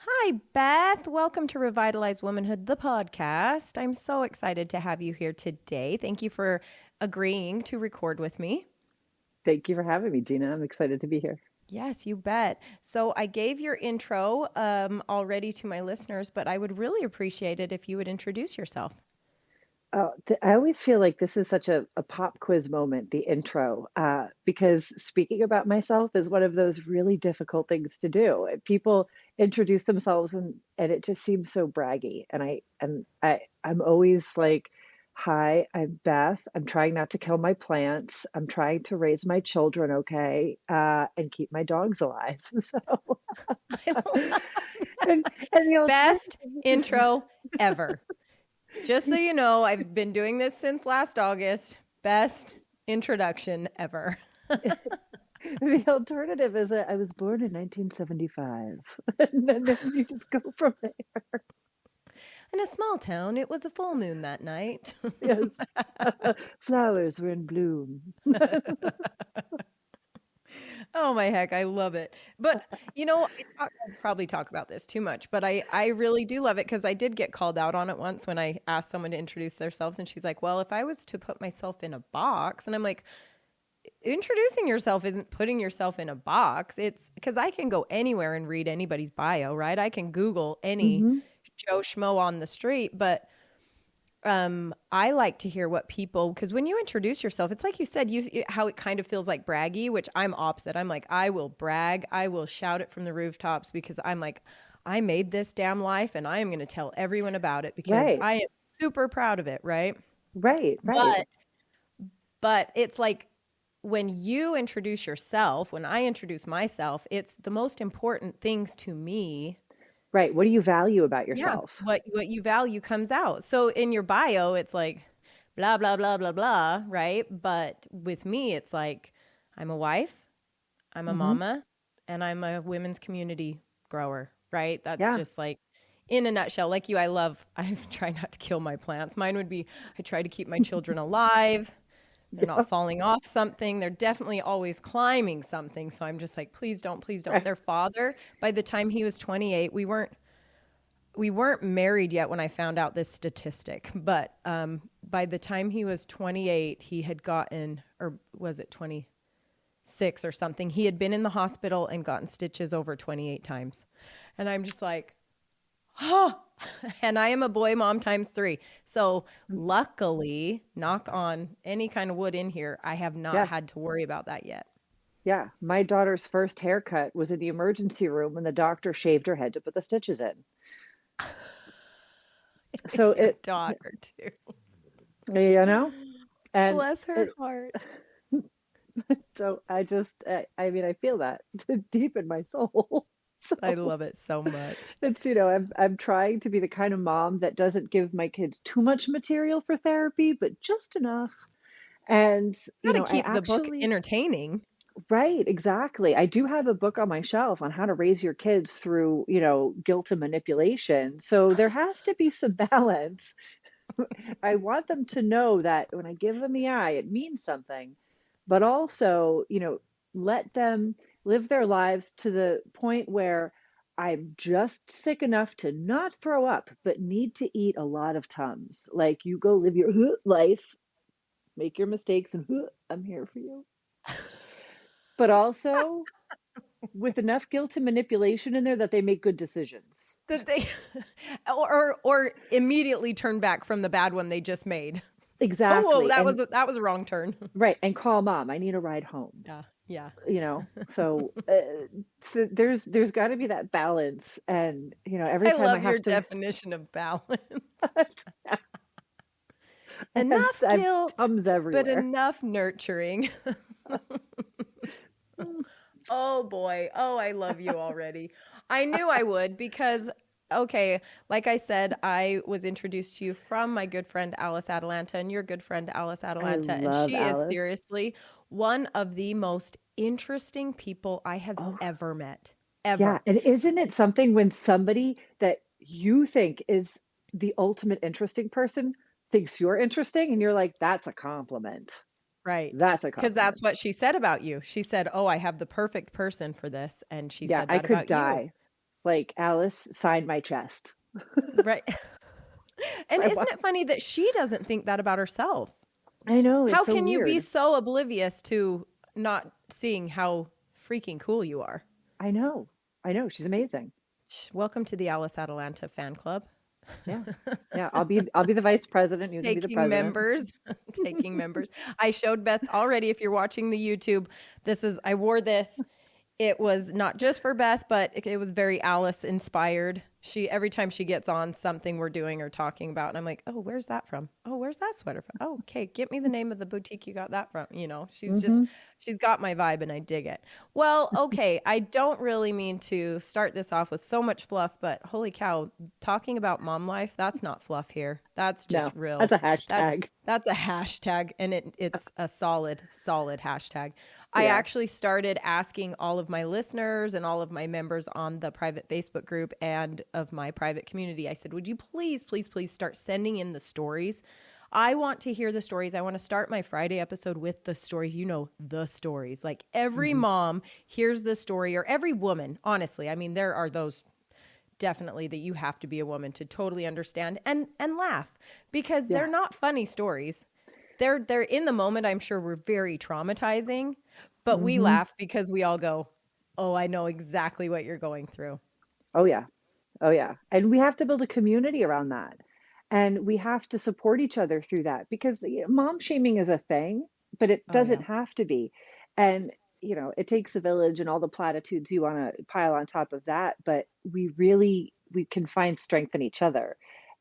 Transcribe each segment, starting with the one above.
Hi, Beth. Welcome to Revitalize Womanhood, the podcast. I'm so excited to have you here today. Thank you for agreeing to record with me. Thank you for having me, Gina. I'm excited to be here. Yes, you bet. So I gave your intro already to my listeners, but I would really appreciate it if you would introduce yourself. I always feel like this is such a pop quiz moment, the intro, because speaking about myself is one of those really difficult things to do. People introduce themselves and it just seems so braggy. I'm always like, "Hi, I'm Beth. I'm trying not to kill my plants. I'm trying to raise my children okay, and keep my dogs alive." So, and the Best alternative. intro ever. Just so you know, I've been doing this since last August. Best introduction ever. The alternative is I was born in 1975. And then you just go from there. In a small town, it was a full moon that night. Yes. Flowers were in bloom. Oh my heck, I love it. But I probably talk about this too much, but I really do love it because I did get called out on it once when I asked someone to introduce themselves, and she's like, "Well, if I was to put myself in a box," and I'm like, introducing yourself isn't putting yourself in a box. It's because I can go anywhere and read anybody's bio, right? I can Google any Hmm. Joe Schmo on the street, but I like to hear what people, because when you introduce yourself, it's like you said, how it kind of feels like braggy, which I'm opposite. I'm like, I will brag. I will shout it from the rooftops because I'm like, I made this damn life and I am going to tell everyone about it because Right, I am super proud of it. Right. right. But it's like when you introduce yourself, when I introduce myself, it's the most important things to me. Right. What do you value about Yeah, yourself? what you value comes out. So in your bio, it's like blah blah blah blah blah, right? But with me, it's like I'm a wife, I'm a Hmm. mama, and I'm a women's community grower, right? That's Yeah. just like in a nutshell. Like you, I try not to kill my plants. Mine would be I try to keep my children alive. They're not Yeah. falling off something. They're definitely always climbing something. So I'm just like, please don't, please don't. Right. Their father, by the time he was 28, we weren't married yet when I found out this statistic, but by the time he was 28, he had gotten, or was it 26 or something? He had been in the hospital and gotten stitches over 28 times. And I'm just like, huh. And I am a boy mom times 3. So luckily, knock on any kind of wood in here, I have not Yeah. had to worry about that yet. Yeah. My daughter's first haircut was in the emergency room when the doctor shaved her head to put the stitches in. So It's your it, daughter, too. you know, and Bless her it, heart. so I mean, I feel that deep in my soul. I So love it so much. I'm trying to be the kind of mom that doesn't give my kids too much material for therapy, but just enough. And, Got to I keep the book actually, entertaining. right, exactly. I do have a book on my shelf on how to raise your kids through, guilt and manipulation. So there has to be some balance. I want them to know that when I give them the eye, it means something, but also, let them live their lives to the point where I'm just sick enough to not throw up, but need to eat a lot of Tums. Like you go live your life, make your mistakes, and I'm here for you. But also with enough guilt and manipulation in there that they make good decisions. That they or immediately turn back from the bad one they just made. Oh, whoa, Exactly. that was a wrong turn. Right. And call mom. I need a ride home. Yeah, yeah. So there's got to be that balance, and every I time I love your have to. definition of balance. I have Enough I have guilt, Tums but everywhere. enough nurturing. Oh boy. Oh, I love you already. I knew I would because, okay, like I said, I was introduced to you from my good friend Alice Atalanta and your good friend Alice I Atalanta. And love she is Alice. seriously one of the most interesting people I have Oh, ever met. yeah. Ever. And isn't it something when somebody that you think is the ultimate interesting person thinks you're interesting and you're like, that's a compliment. Right. That's a Because compliment. that's what she said about you. She said, oh, I have the perfect person for this. And she Yeah, said I that could about you. die. like, Alice signed my chest. Right. And I isn't want, it funny that she doesn't think that about herself? I know, How it's so can you be weird. so oblivious to not seeing how freaking cool you are? I know. I know. She's amazing. Welcome to the Alice Atalanta fan club. Yeah. Yeah. I'll be the vice president. You're gonna be the Taking president. members, taking members. I showed Beth already. If you're watching the YouTube, I wore this. It was not just for Beth, but it was very Alice inspired. Every time she gets on something we're doing or talking about, and I'm like, oh, where's that from? Oh, where's that sweater from? Oh, okay, get me the name of the boutique you got that from. Hmm. She's got my vibe and I dig it. Well, okay, I don't really mean to start this off with so much fluff, but holy cow, talking about mom life, that's not fluff here. That's No, just real. that's a hashtag. That's a hashtag, and it's a solid hashtag. I Yeah. actually started asking all of my listeners and all of my members on the private Facebook group and of my private community. I said, would you please, please, please start sending in the stories? I want to hear the stories. I want to start my Friday episode with the stories. The stories. Like every Hmm. mom hears the story, or every woman, honestly. I mean, there are those definitely that you have to be a woman to totally understand and laugh, because Yeah. they're not funny stories. They're in the moment, I'm sure we're very traumatizing, but we Hmm. laugh because we all go, oh, I know exactly what you're going through. Oh yeah. Oh yeah. And we have to build a community around that. And we have to support each other through that because mom shaming is a thing, but it Oh doesn't yeah. have to be. And, it takes a village and all the platitudes you want to pile on top of that, but we can find strength in each other.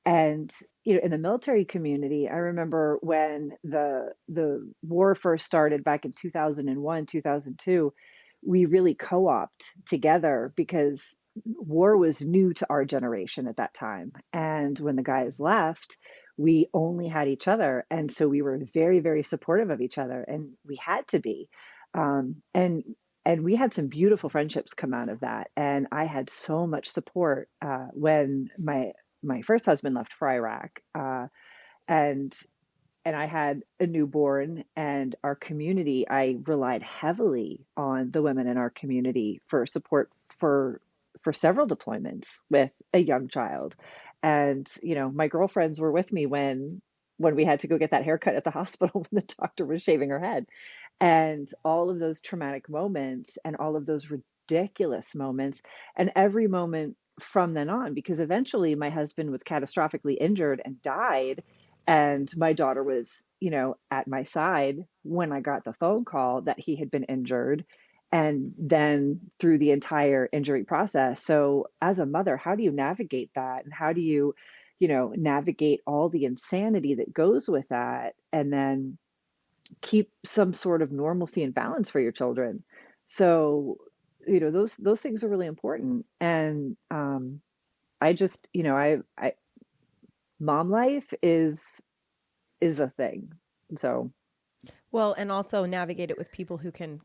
And, in the military community, I remember when the war first started back in 2001, 2002, we really co-opt together because war was new to our generation at that time. And when the guys left, we only had each other. And so we were very, very supportive of each other. And we had to be. And we had some beautiful friendships come out of that. And I had so much support when my first husband left for Iraq. And I had a newborn, and our community, I relied heavily on the women in our community for support for several deployments with a young child. And, my girlfriends were with me when we had to go get that haircut at the hospital when the doctor was shaving her head. And all of those traumatic moments and all of those ridiculous moments and every moment from then on, because eventually my husband was catastrophically injured and died. And my daughter was, at my side when I got the phone call that he had been injured, and then through the entire injury process. So, as a mother, how do you navigate that? And how do you, navigate all the insanity that goes with that? And then keep some sort of normalcy and balance for your children. So, those things are really important. And I just, I mom life is a thing. So Well, and also navigate it with people who can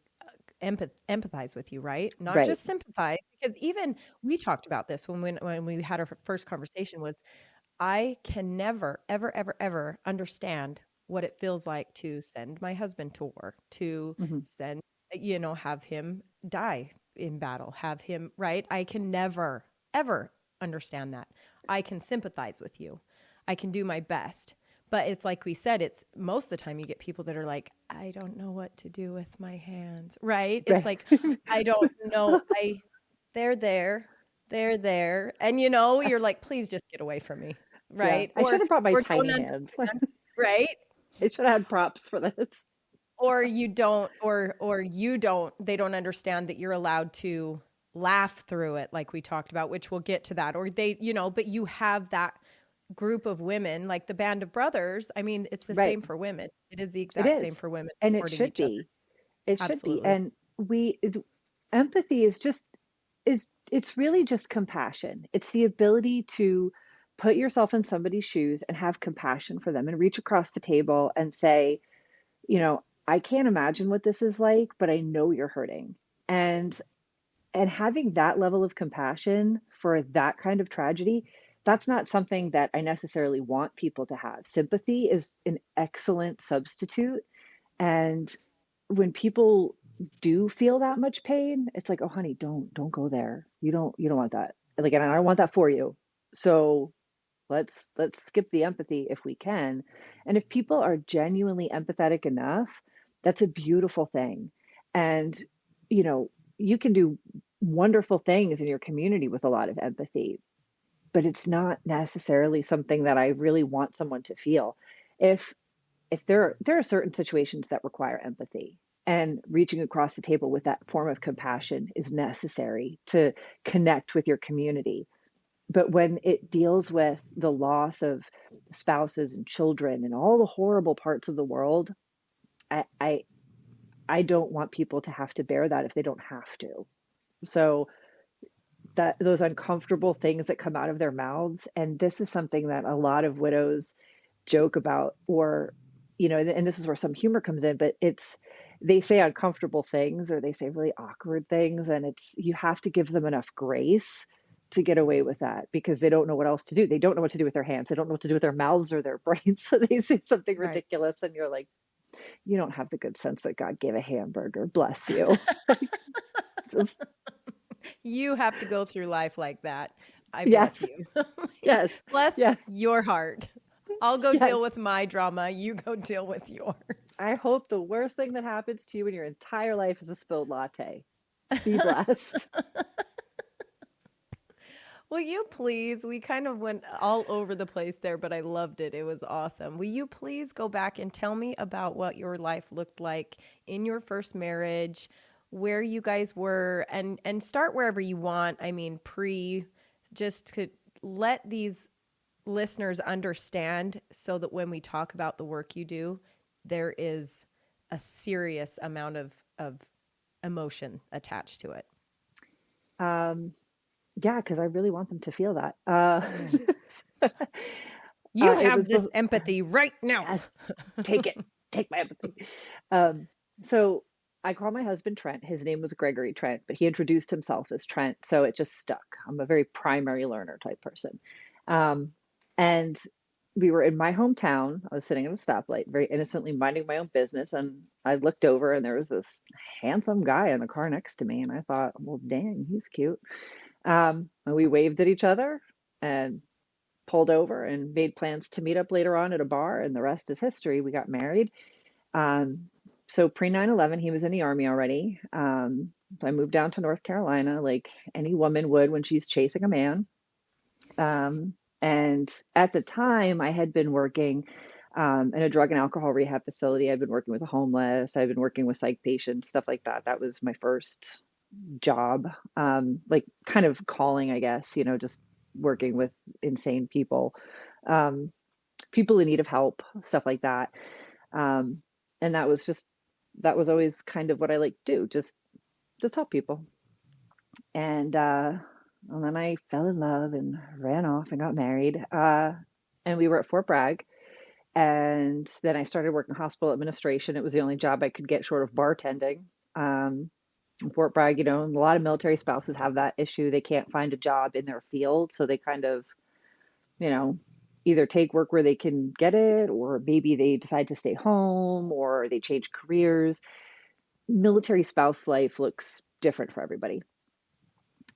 empathize with you, right? Not right. just sympathize, because even we talked about this when we had our first conversation. Was I can never, ever, ever, ever understand what it feels like to send my husband to war, to Hmm. send, have him die in battle, have him, right? I can never, ever understand that. I can sympathize with you. I can do my best. But it's like we said, it's most of the time you get people that are like, I don't know what to do with my hands, right? It's Right. like, I don't know. They're there. They're there. And you're like, please just get away from me. Yeah. Right. I should have brought my Or don't tiny hands. understand. Right. I should have had props for this. Or you don't, they don't understand that you're allowed to laugh through it, like we talked about, which we'll get to that. Or but you have that group of women, like the band of brothers. I mean, it's the Right. same for women. It is the It exact same is. for women And it supporting should each other. be. It should be. Absolutely. And empathy it's really just compassion. It's the ability to put yourself in somebody's shoes and have compassion for them and reach across the table and say, I can't imagine what this is like, but I know you're hurting. And having that level of compassion for that kind of tragedy, that's not something that I necessarily want people to have. Sympathy is an excellent substitute. And when people do feel that much pain, it's like, oh honey, don't go there. You don't want that. like, and I don't want that for you. So let's skip the empathy if we can. And if people are genuinely empathetic enough, that's a beautiful thing. And, you know, you can do wonderful things in your community with a lot of empathy, but it's not necessarily something that I really want someone to feel. If there are certain situations that require empathy, and reaching across the table with that form of compassion is necessary to connect with your community. But when it deals with the loss of spouses and children and all the horrible parts of the world, I I, I don't want people to have to bear that if they don't have to. So that those uncomfortable things that come out of their mouths, and this is something that a lot of widows joke about, or and this is where some humor comes in, but it's they say uncomfortable things or they say really awkward things, and it's you have to give them enough grace to get away with that because they don't know what else to do. They don't know what to do with their hands. They don't know what to do with their mouths or their brains. So they say something Right. ridiculous and you're like, you don't have the good sense that God gave a hamburger. Bless you. Just You have to go through life like that. I bless yes, you. yes, Bless yes, your heart. I'll go yes. deal with my drama. You go deal with yours. I hope the worst thing that happens to you in your entire life is a spilled latte. Be blessed. Will you please? We kind of went all over the place there, but I loved it. It was awesome. Will you please go back and tell me about what your life looked like in your first marriage, where you guys were, and start wherever you want. I mean, just to let these listeners understand so that when we talk about the work you do, there is a serious amount of emotion attached to it. Um, yeah, because I really want them to feel that. You It have was this empathy right now. yes, take it, take my empathy. Um, so I call my husband Trent. His name was Gregory Trent, but he introduced himself as Trent, so it just stuck. I'm a very primary learner type person. Um, and we were in my hometown. I was sitting at a stoplight, very innocently minding my own business, and I looked over and there was this handsome guy in the car next to me, and I thought, well, dang, he's cute. And we waved at each other and pulled over and made plans to meet up later on at a bar, and the rest is history. We got married. Um, so pre 9/11, he was in the army already. So I moved down to North Carolina like any woman would when she's chasing a man. And at the time, I had been working in a drug and alcohol rehab facility. I've been working with the homeless. I've been working with psych patients, stuff like that. That was my first job, like kind of calling, I guess, just working with insane people, um, people in need of help, stuff like that. Um, and that was always kind of what I like to do, just help people. And then I fell in love and ran off and got married. And we were at Fort Bragg. And then I started working hospital administration. It was the only job I could get short of bartending. In Fort Bragg, a lot of military spouses have that issue. They can't find a job in their field. So they kind of, you know, either take work where they can get it, or maybe they decide to stay home, or they change careers. Military spouse life looks different for everybody.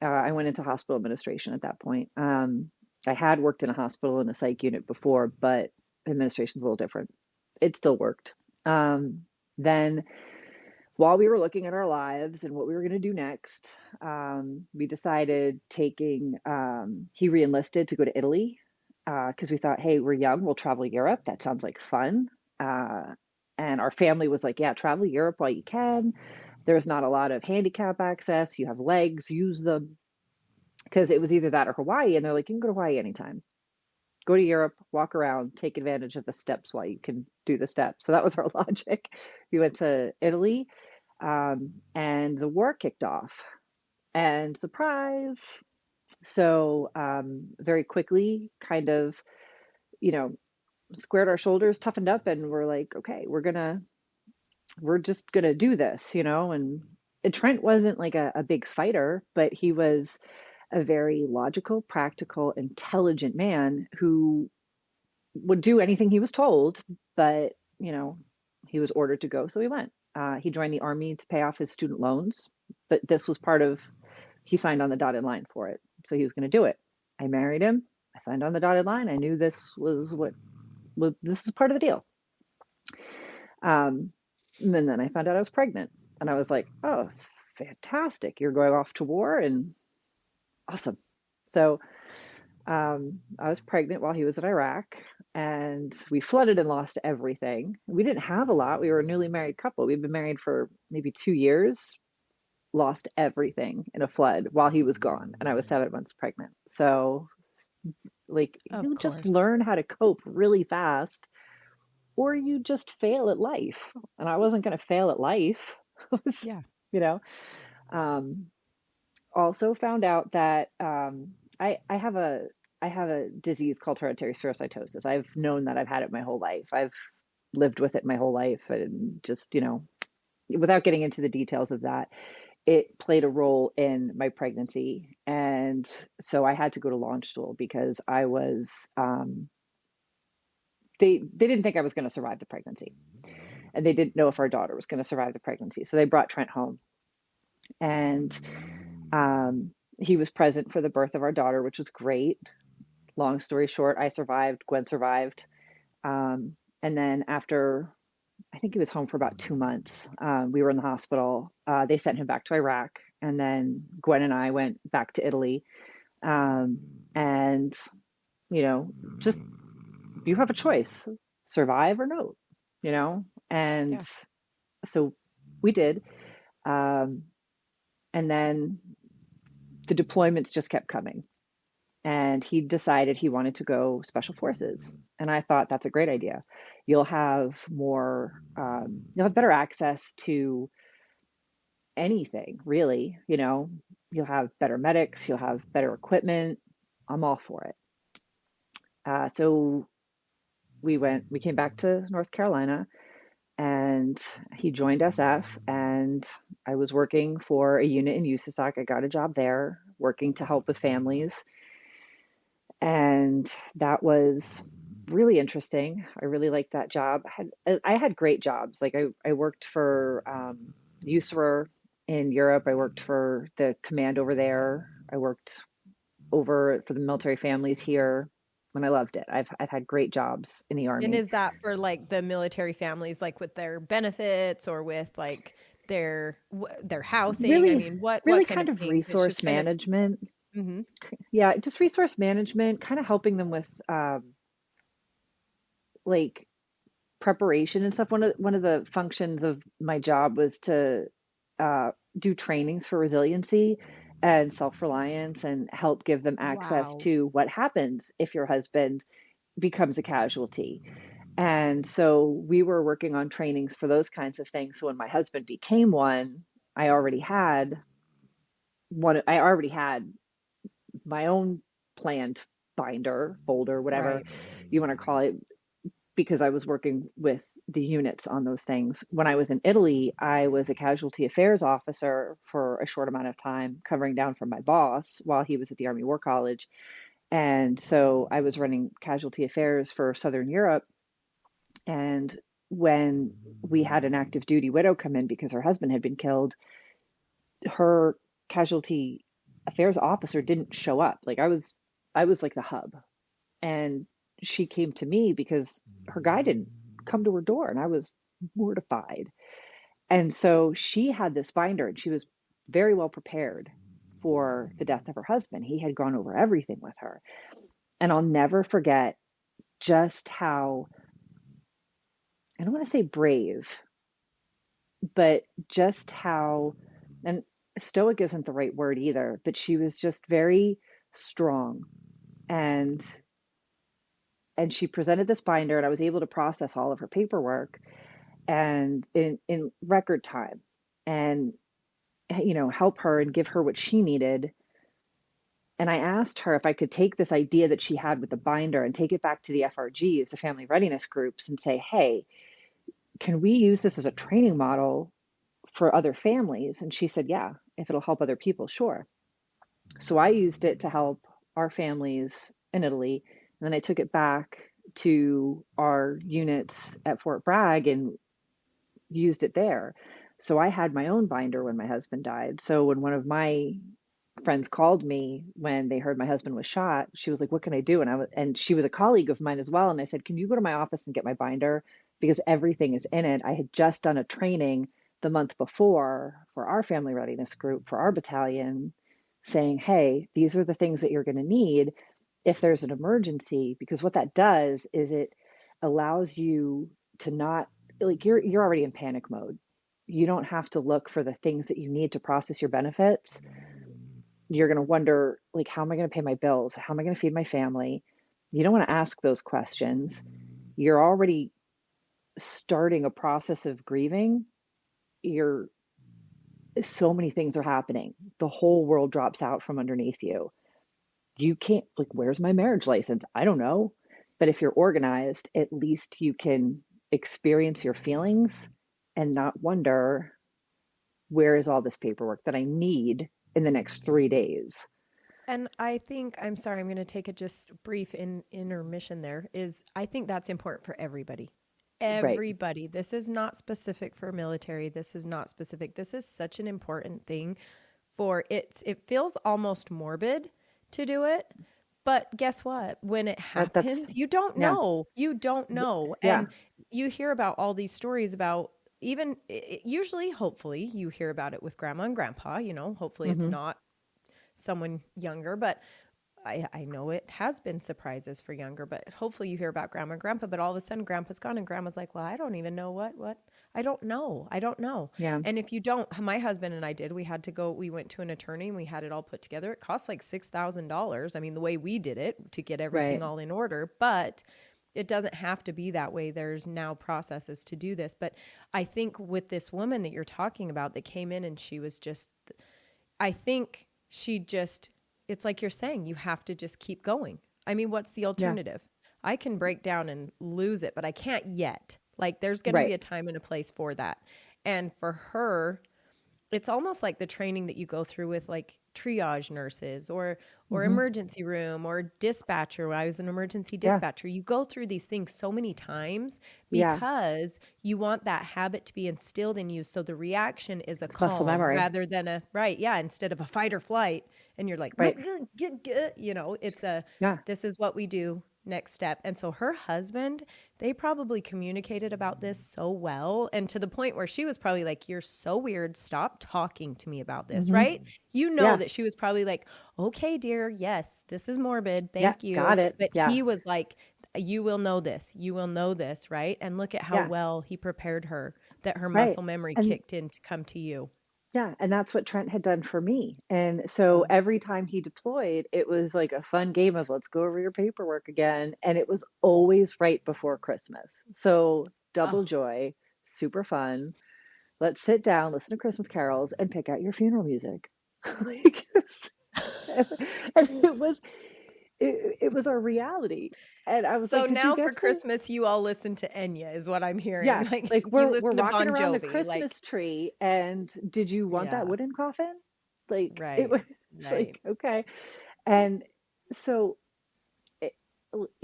I went into hospital administration at that point. I had worked in a hospital in a psych unit before, but administration's a little different. It still worked. Then while we were looking at our lives and what we were going to do next, we decided he re-enlisted to go to Italy because we thought, hey, we're young, we'll travel Europe. That sounds like fun. And our family was like, yeah, travel Europe while you can. There's not a lot of handicap access. You have legs, use them. Because it was either that or Hawaii. And they're like, you can go to Hawaii anytime. Go to Europe, walk around, take advantage of the steps while you can do the steps. So that was our logic. We went to Italy, and the war kicked off. And surprise. So very quickly, kind of, squared our shoulders, toughened up, and we're like, okay, we're just gonna do this, and Trent wasn't like a big fighter, but he was a very logical, practical, intelligent man who would do anything he was told, but he was ordered to go, so he went. He joined the army to pay off his student loans, but this was he signed on the dotted line for it. So he was going to do it. I married him. I signed on the dotted line. I knew this was this is part of the deal. And then I found out I was pregnant, and I was like, oh, it's fantastic. You're going off to war, and awesome. So I was pregnant while he was in Iraq, and we flooded and lost everything. We didn't have a lot. We were a newly married couple. We'd been married for maybe 2 years, lost everything in a flood while he was gone, and I was 7 months pregnant. So, like, you just learn how to cope really fast, or you just fail at life. And I wasn't going to fail at life. Yeah. You know. Also found out that I have a disease called hereditary spherocytosis. I've known that. I've had it my whole life. I've lived with it my whole life, and just, without getting into the details of that, it played a role in my pregnancy. And so I had to go to launch school because I was they didn't think I was going to survive the pregnancy, and they didn't know if our daughter was going to survive the pregnancy. So they brought Trent home, and he was present for the birth of our daughter, which was great. Long story short, I survived. Gwen survived. And then after, I think he was home for about 2 months, we were in the hospital. They sent him back to Iraq. And then Gwen and I went back to Italy. And, just, you have a choice, survive or no, And so we did. And then the deployments just kept coming, and he decided he wanted to go special forces. And I thought, that's a great idea. You'll have better access to anything, really. You'll have better medics, you'll have better equipment. I'm all for it. So we came back to North Carolina, and he joined SF, and I was working for a unit in USASOC. I got a job there working to help with families. And that was really interesting. I really liked that job. I had great jobs. Like I worked for USAREUR in Europe. I worked for the command over there. I worked over for the military families here. And I loved it. I've had great jobs in the Army. And is that for like the military families, like with their benefits or with like their housing? Really, I mean, what kind of resource management? Mm-hmm. Yeah, just resource management, kind of helping them with like preparation and stuff. One of the functions of my job was to do trainings for resiliency and self-reliance, and help give them access to what happens if your husband becomes a casualty. And so we were working on trainings for those kinds of things. So when my husband became one, I already had my own planned binder, folder, whatever you want to call it, because I was working with the units on those things. When I was in Italy, I was a casualty affairs officer for a short amount of time, covering down for my boss while he was at the Army War College. And so I was running casualty affairs for Southern Europe. And when we had an active duty widow come in because her husband had been killed, her casualty affairs officer didn't show up. Like I was like the hub. And she came to me because her guy didn't come to her door, and I was mortified. And so she had this binder, and she was very well prepared for the death of her husband. He had gone over everything with her. And I'll never forget just how, I don't want to say brave, but just how, and stoic isn't the right word either, but she was just very strong. And she presented this binder, and I was able to process all of her paperwork and in record time, and help her and give her what she needed. And I asked her if I could take this idea that she had with the binder and take it back to the FRGs, the family readiness groups, and say, hey, can we use this as a training model for other families? And she said, yeah, if it'll help other people, sure. So I used it to help our families in Italy. And then I took it back to our units at Fort Bragg and used it there. So I had my own binder when my husband died. So when one of my friends called me when they heard my husband was shot. She was like, "What can I do?" And she was a colleague of mine as well. And I said, "Can you go to my office and get my binder because everything is in it." I had just done a training the month before for our family readiness group for our battalion, saying, "Hey, these are the things that you're going to need if there's an emergency," because what that does is it allows you to not like you're already in panic mode. You don't have to look for the things that you need to process your benefits. You're going to wonder, like, how am I going to pay my bills? How am I going to feed my family? You don't want to ask those questions. You're already starting a process of grieving. You're so many things are happening. The whole world drops out from underneath you. You can't, like, where's my marriage license? I don't know. But if you're organized, at least you can experience your feelings and not wonder, where is all this paperwork that I need in the next 3 days? And I think, I'm sorry, I'm going to take a just brief intermission there, is I think that's important for everybody. Right. Everybody. This is not specific for military. This is not specific. This is such an important thing for it feels almost morbid to do it. But guess what? When it happens, you don't yeah. know. You don't know. Yeah. And you hear about all these stories about even usually, hopefully, you hear about it with grandma and grandpa, hopefully it's not someone younger, but I know it has been surprises for younger, but hopefully you hear about grandma and grandpa, but all of a sudden grandpa's gone and grandma's like, well, I don't even know what, I don't know. Yeah. And if you don't, my husband and I we went to an attorney and we had it all put together. It cost like $6,000. I mean, the way we did it to get everything all in order, but it doesn't have to be that way. There's now processes to do this. But I think with this woman that you're talking about that came in and she was just, I think she just, it's like you're saying, you have to just keep going. I mean, what's the alternative? Yeah. I can break down and lose it, but I can't yet. Like there's going to be a time and a place for that. And for her, it's almost like the training that you go through with like triage nurses or emergency room or dispatcher. When I was an emergency dispatcher, you go through these things so many times because you want that habit to be instilled in you. So the reaction is a calm rather than instead of a fight or flight. And you're like, it's this is what we do. Next step. And so her husband, they probably communicated about this so well. And to the point where she was probably like, you're so weird. Stop talking to me about this. Right. That she was probably like, okay, dear. Yes, this is morbid. Thank you. Got it. But he was like, you will know this. You will know this. Right. And look at how well he prepared her, that her muscle memory kicked in to come to you. Yeah. And that's what Trent had done for me. And so every time he deployed, it was like a fun game of let's go over your paperwork again. And it was always right before Christmas. So double joy, super fun. Let's sit down, listen to Christmas carols and pick out your funeral music. And it was our reality. And I was so like, now for Christmas, you all listen to Enya is what I'm hearing. Yeah. Like we're rocking bon around the Jovi, Christmas tree. And did you want that wooden coffin? Like, it was like, okay. And so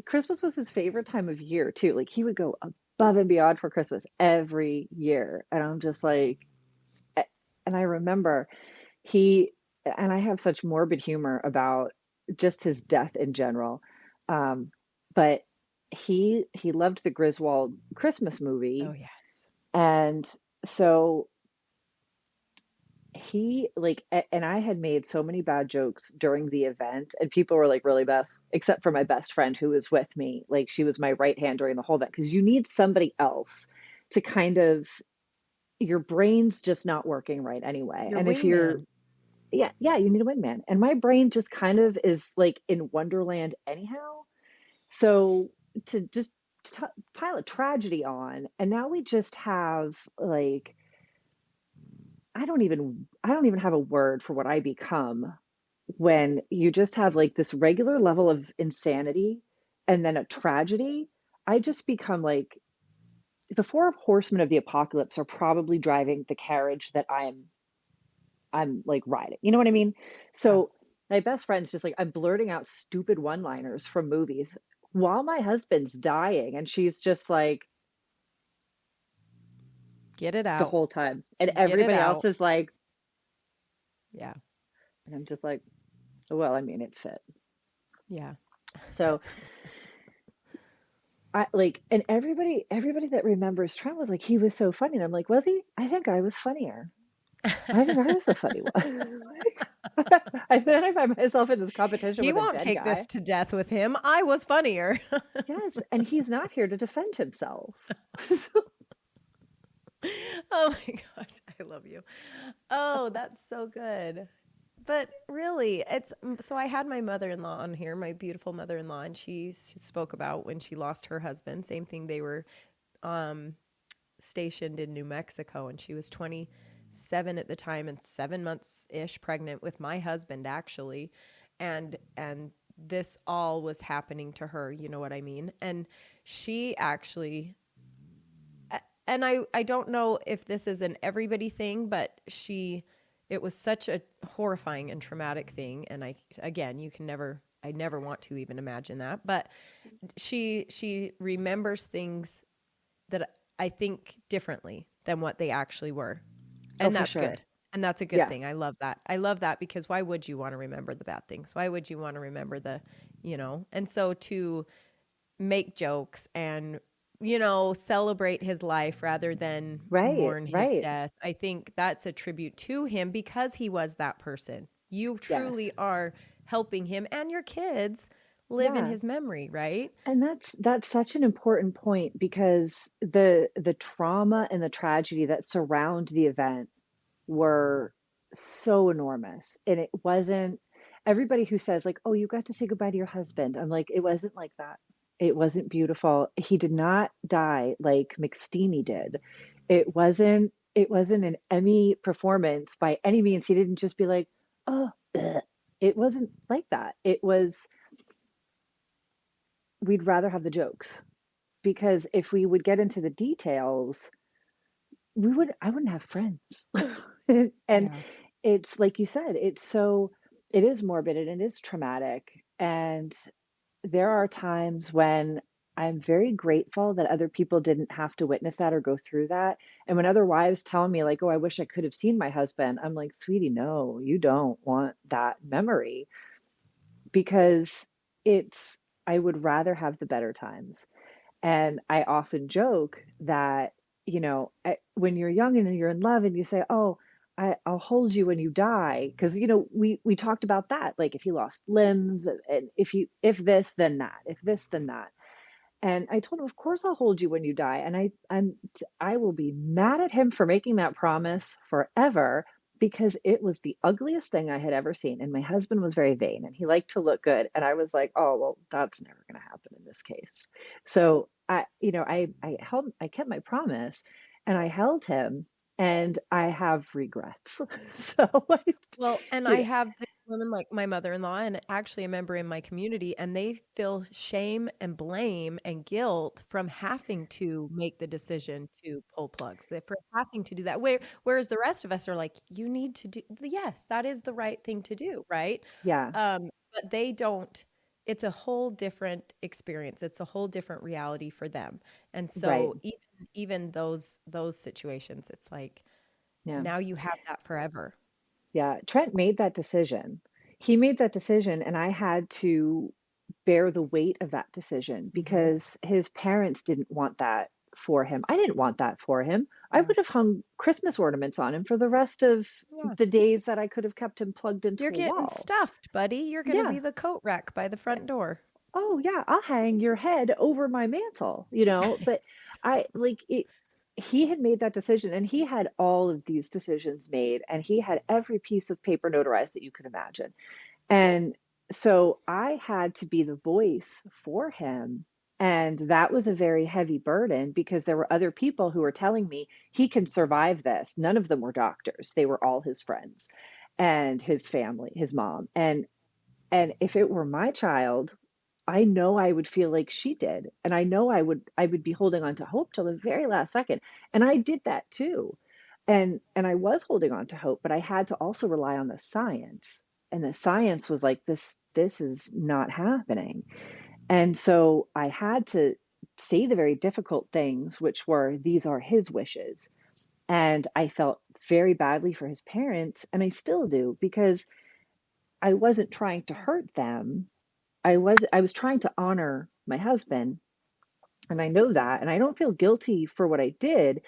Christmas was his favorite time of year too. Like he would go above and beyond for Christmas every year. And I'm just like, and I remember and I have such morbid humor about just his death in general. But he loved the Griswold Christmas movie. Oh, yes. And so and I had made so many bad jokes during the event and people were like, really, Beth? Except for my best friend who was with me. Like she was my right hand during the whole event because you need somebody else to kind of, your brain's just not working right anyway. And if you're, you need a wingman. And my brain just kind of is like in Wonderland anyhow. So to just pile a tragedy on, and now we just have like, I don't even have a word for what I become when you just have like this regular level of insanity and then a tragedy. I just become like the four horsemen of the apocalypse are probably driving the carriage that I'm like riding. You know what I mean? So my best friend's just like, I'm blurting out stupid one-liners from movies while my husband's dying. And she's just like, get it out the whole time. And everybody else is like, And I'm just like, well, I mean, it fit. Yeah. So I like, and everybody that remembers Trent was like, he was so funny. And I'm like, was he? I think I was funnier. I think I was the funny one. Then I find myself in this competition He with a won't dead take this guy. to death with him. I was funnier. Yes, and he's not here to defend himself. Oh my gosh, I love you. Oh, that's so good. But really, so I had my mother-in-law on here, my beautiful mother-in-law, and she spoke about when she lost her husband. Same thing, they were um, stationed in New Mexico, and she was 27 at the time and 7 months-ish pregnant with my husband, actually. And this all was happening to her, you know what I mean? And she actually, and I don't know if this is an everybody thing, but it was such a horrifying and traumatic thing. And I never want to even imagine that, but she remembers things that I think differently than what they actually were. Oh, And for that's sure. good. And that's a good Yeah. thing. I love that. I love that because why would you want to remember the bad things? Why would you want to remember and so to make jokes and, celebrate his life rather than Right, mourn his right. death, I think that's a tribute to him because he was that person. You Yes. truly are helping him and your kids live in Yeah. his memory, right? And that's such an important point because the trauma and the tragedy that surround the event were so enormous. And it wasn't everybody who says like, "Oh, you got to say goodbye to your husband." I'm like, it wasn't like that. It wasn't beautiful. He did not die like McSteamy did. It wasn't an Emmy performance by any means. He didn't just be like, "Oh, ugh." It wasn't like that. It was we'd rather have the jokes because if we would get into the details, I wouldn't have friends. And Yeah. it's like you said, it is morbid and it is traumatic. And there are times when I'm very grateful that other people didn't have to witness that or go through that. And when other wives tell me like, "Oh, I wish I could have seen my husband," I'm like, "Sweetie, no, you don't want that memory because it's I would rather have the better times." And I often joke that, when you're young and you're in love and you say, "Oh, I'll hold you when you die," because we talked about that, like if he lost limbs and if this then that, if this then that. And I told him, "Of course I'll hold you when you die." And I will be mad at him for making that promise forever because it was the ugliest thing I had ever seen. And my husband was very vain and he liked to look good. And I was like, "Oh, well, that's never going to happen in this case." So I kept my promise and I held him and I have regrets. So, Well, and you I know, have these women like my mother-in-law and actually a member in my community, and they feel shame and blame and guilt from having to make the decision to pull plugs, for having to do that. Whereas the rest of us are like, you need to do, yes, that is the right thing to do, right? yeah, But they don't. It's a whole different experience. It's a whole different reality for them. And right. so even those situations, it's like Yeah. now you have that forever. Yeah, Trent made that decision. He made that decision, and I had to bear the weight of that decision Mhm. because his parents didn't want that for him. I didn't want that for him. I Yeah. would have hung Christmas ornaments on him for the rest of Yeah. the days that I could have kept him plugged into You're a getting wall. stuffed, buddy. You're going to Yeah. be the coat rack by the front door. Oh, yeah, I'll hang your head over my mantle. But I like it. He had made that decision and he had all of these decisions made and he had every piece of paper notarized that you could imagine. And so I had to be the voice for him. And that was a very heavy burden because there were other people who were telling me he can survive this. None of them were doctors. They were all his friends and his family, his mom. And if it were my child, I know I would feel like she did. And I know I would be holding on to hope till the very last second. And I did that too. And I was holding on to hope, but I had to also rely on the science. And the science was like this is not happening. And so I had to say the very difficult things, which were these are his wishes. And I felt very badly for his parents, and I still do because I wasn't trying to hurt them. I was trying to honor my husband, and I know that, and I don't feel guilty for what I did,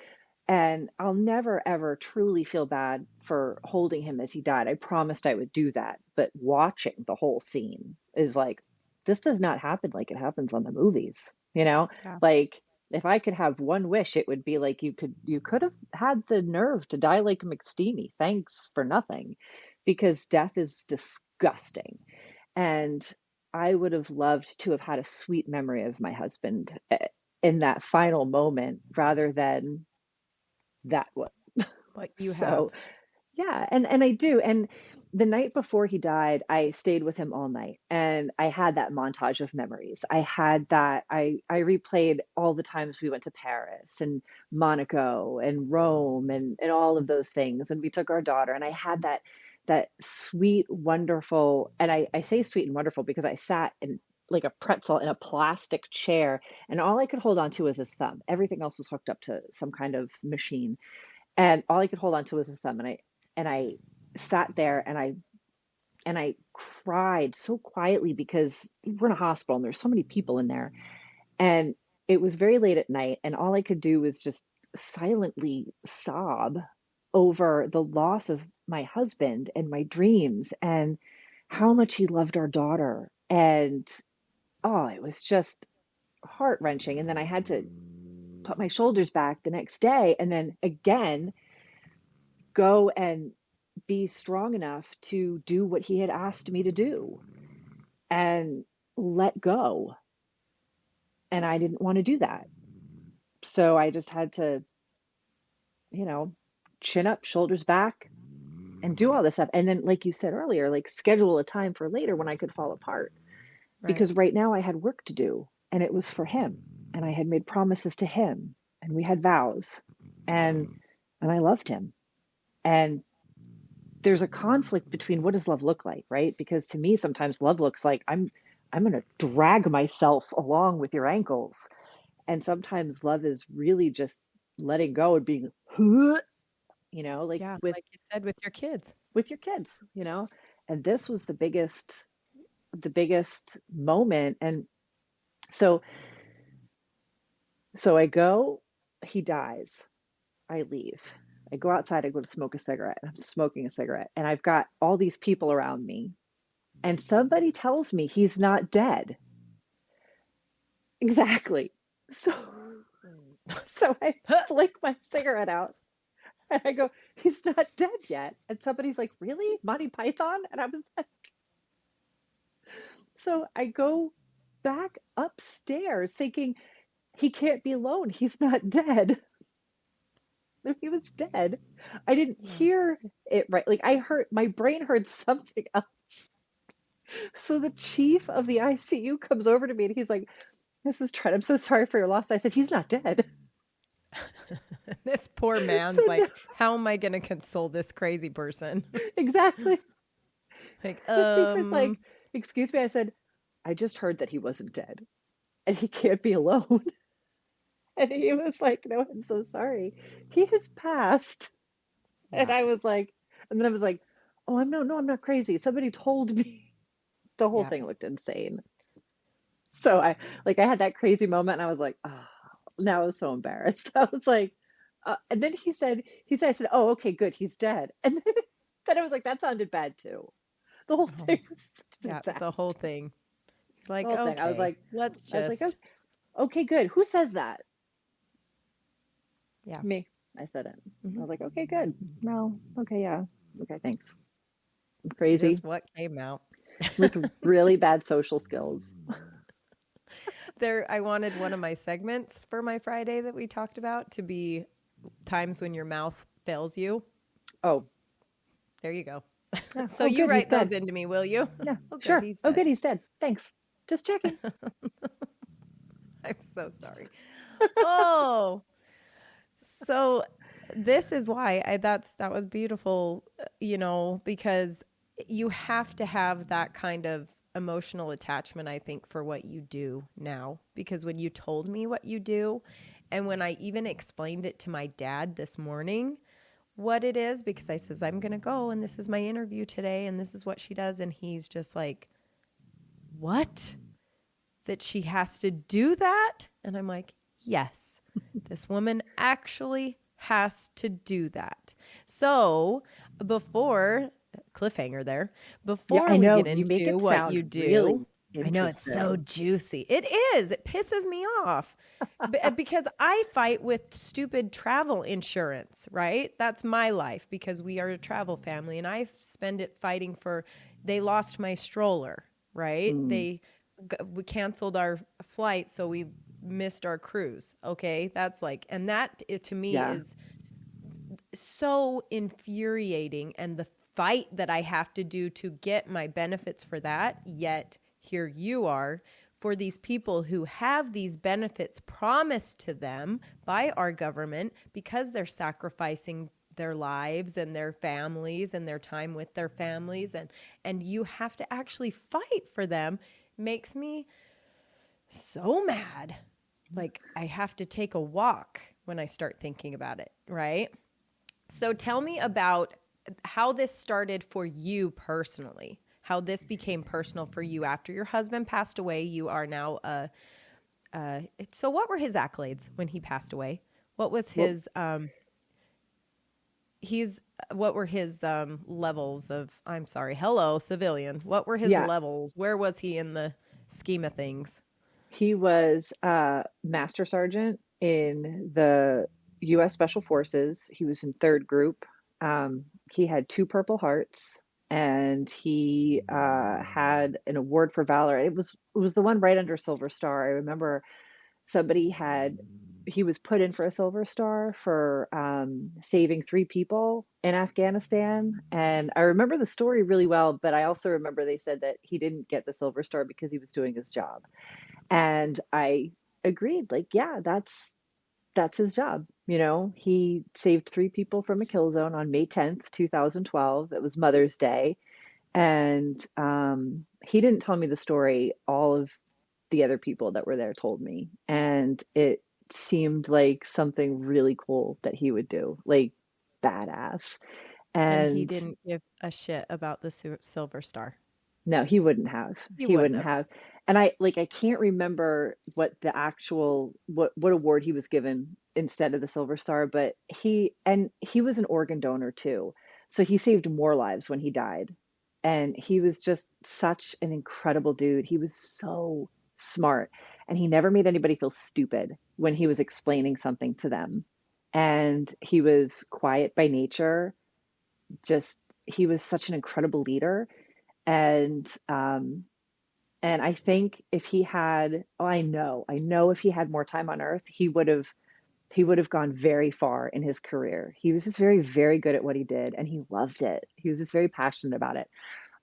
and I'll never ever truly feel bad for holding him as he died. I promised I would do that, but watching the whole scene is like, this does not happen like it happens on the movies, you know? Yeah. Like, if I could have one wish, it would be like you could have had the nerve to die like McSteamy. Thanks for nothing, because death is disgusting. And I would have loved to have had a sweet memory of my husband in that final moment rather than that one. What you have. So yeah, and I do. And the night before he died, I stayed with him all night, and I had that montage of memories. I had that I replayed all the times we went to Paris and Monaco and Rome and all of those things. And we took our daughter, and I had that sweet, wonderful, and I say sweet and wonderful because I sat in like a pretzel in a plastic chair, and all I could hold on to was his thumb. Everything else was hooked up to some kind of machine, and all I could hold on to was his thumb. And I sat there, and I cried so quietly because we're in a hospital and there's so many people in there. And it was very late at night, and all I could do was just silently sob over the loss of my husband and my dreams and how much he loved our daughter. And oh, it was just heart wrenching. And then I had to put my shoulders back the next day and then again go and be strong enough to do what he had asked me to do and let go. And I didn't want to do that. So I just had to, you know, chin up, shoulders back, and do all this stuff. And then, like you said earlier, like schedule a time for later when I could fall apart. Right. Because right now I had work to do, and it was for him. And I had made promises to him, and we had vows, and I loved him. And there's a conflict between what does love look like, right? Because to me, sometimes love looks like I'm going to drag myself along with your ankles. And sometimes love is really just letting go and being, you know, like Yeah, with like you said, with your kids. your kids, you know. And this was the biggest moment. And so I go, he dies, I leave. I go outside, I go to smoke a cigarette. I'm smoking a cigarette, and I've got all these people around me. And somebody tells me he's not dead. Exactly. So I flick my cigarette out, and I go, he's not dead yet. And somebody's like, really? Monty Python? And I was like, so I go back upstairs thinking, he can't be alone. He's not dead. If he was dead, I didn't hear it right. Like my brain heard something else. So the chief of the ICU comes over to me and he's like, Mrs. Trent, I'm so sorry for your loss. I said, he's not dead. This poor man's So like, now, how am I going to console this crazy person? exactly. Like, He was like, excuse me. I said, I just heard that he wasn't dead and he can't be alone. And he was like, no, I'm so sorry. He has passed. And yeah, I was like, and then I was like, oh, I'm not crazy. Somebody told me. The whole yeah. thing looked insane. So I had that crazy moment, and I was like, oh, now I was so embarrassed. I was like, and then he said, I said, oh, okay, good, he's dead. And then I was like, that sounded bad too. The whole Oh, thing was a yeah, disaster. the whole thing. Like, The whole thing. I was okay, like, let's just, okay, good. Who says that? yeah. Me. I said it. I Mhm. was like, okay, good. No, okay, yeah. Okay, thanks. I'm It's crazy just what came out. with really bad social skills. I wanted one of my segments for my Friday that we talked about to be times when your mouth fails you. Oh, There you go. yeah. So Oh, you good, he's write those dead. into me, will you? Yeah, Oh, good, sure. he's Oh, dead. good, he's dead. Thanks. Just checking. I'm so sorry. Oh, so this is why that was beautiful, because you have to have that kind of emotional attachment, I think, for what you do now. Because when you told me what you do, and when I even explained it to my dad this morning, what it is, because I says, I'm going to go and this is my interview today and this is what she does. And he's just like, what? That she has to do that? And I'm like, yes, this woman actually has to do that. So before, cliffhanger there, before I we know. get You make into it what sound you do, really I know it's so interesting. juicy. It is. It pisses me off because I fight with stupid travel insurance, right? That's my life because we are a travel family and I spend it fighting for, they lost my stroller, right? Mm, We canceled our flight, so we missed our cruise. Okay. That's like, and that to me yeah. is so infuriating, and the fight that I have to do to get my benefits for that. Yet here you are for these people who have these benefits promised to them by our government because they're sacrificing their lives and their families and their time with their families, and you have to actually fight for them. Makes me so mad. Like I have to take a walk when I start thinking about it, right? So tell me about how this started for you personally, how this became personal for you after your husband passed away. You are now so what were his accolades when he passed away? What was Well, his what were his levels of, I'm sorry, hello, civilian. What were his yeah, levels? Where was he in the scheme of things? he was Master Sergeant in the U.S. Special Forces. He was in third group. He had two Purple Hearts, and he had an award for valor. It was the one right under Silver Star. I remember somebody had he was put in for a Silver Star for saving three people in Afghanistan. And I remember the story really well, but I also remember they said that he didn't get the Silver Star because he was doing his job. And I agreed, like, yeah, that's his job. He saved three people from a kill zone on May 10th, 2012. It was Mother's Day. And he didn't tell me the story. All of the other people that were there told me. And it seemed like something really cool that he would do, like badass. And he And didn't give a shit about the Silver Star. no, he wouldn't have. He He wouldn't wouldn't have. have. And I can't remember what the actual what award he was given instead of the Silver Star, but he was an organ donor too. So he saved more lives when he died. And he was just such an incredible dude. He was so smart, and he never made anybody feel stupid when he was explaining something to them. And he was quiet by nature. Just he was such an incredible leader. And I think if he had, oh, I know if he had more time on Earth, he would have gone very far in his career. He was just very, very good at what he did, and he loved it. He was just very passionate about it.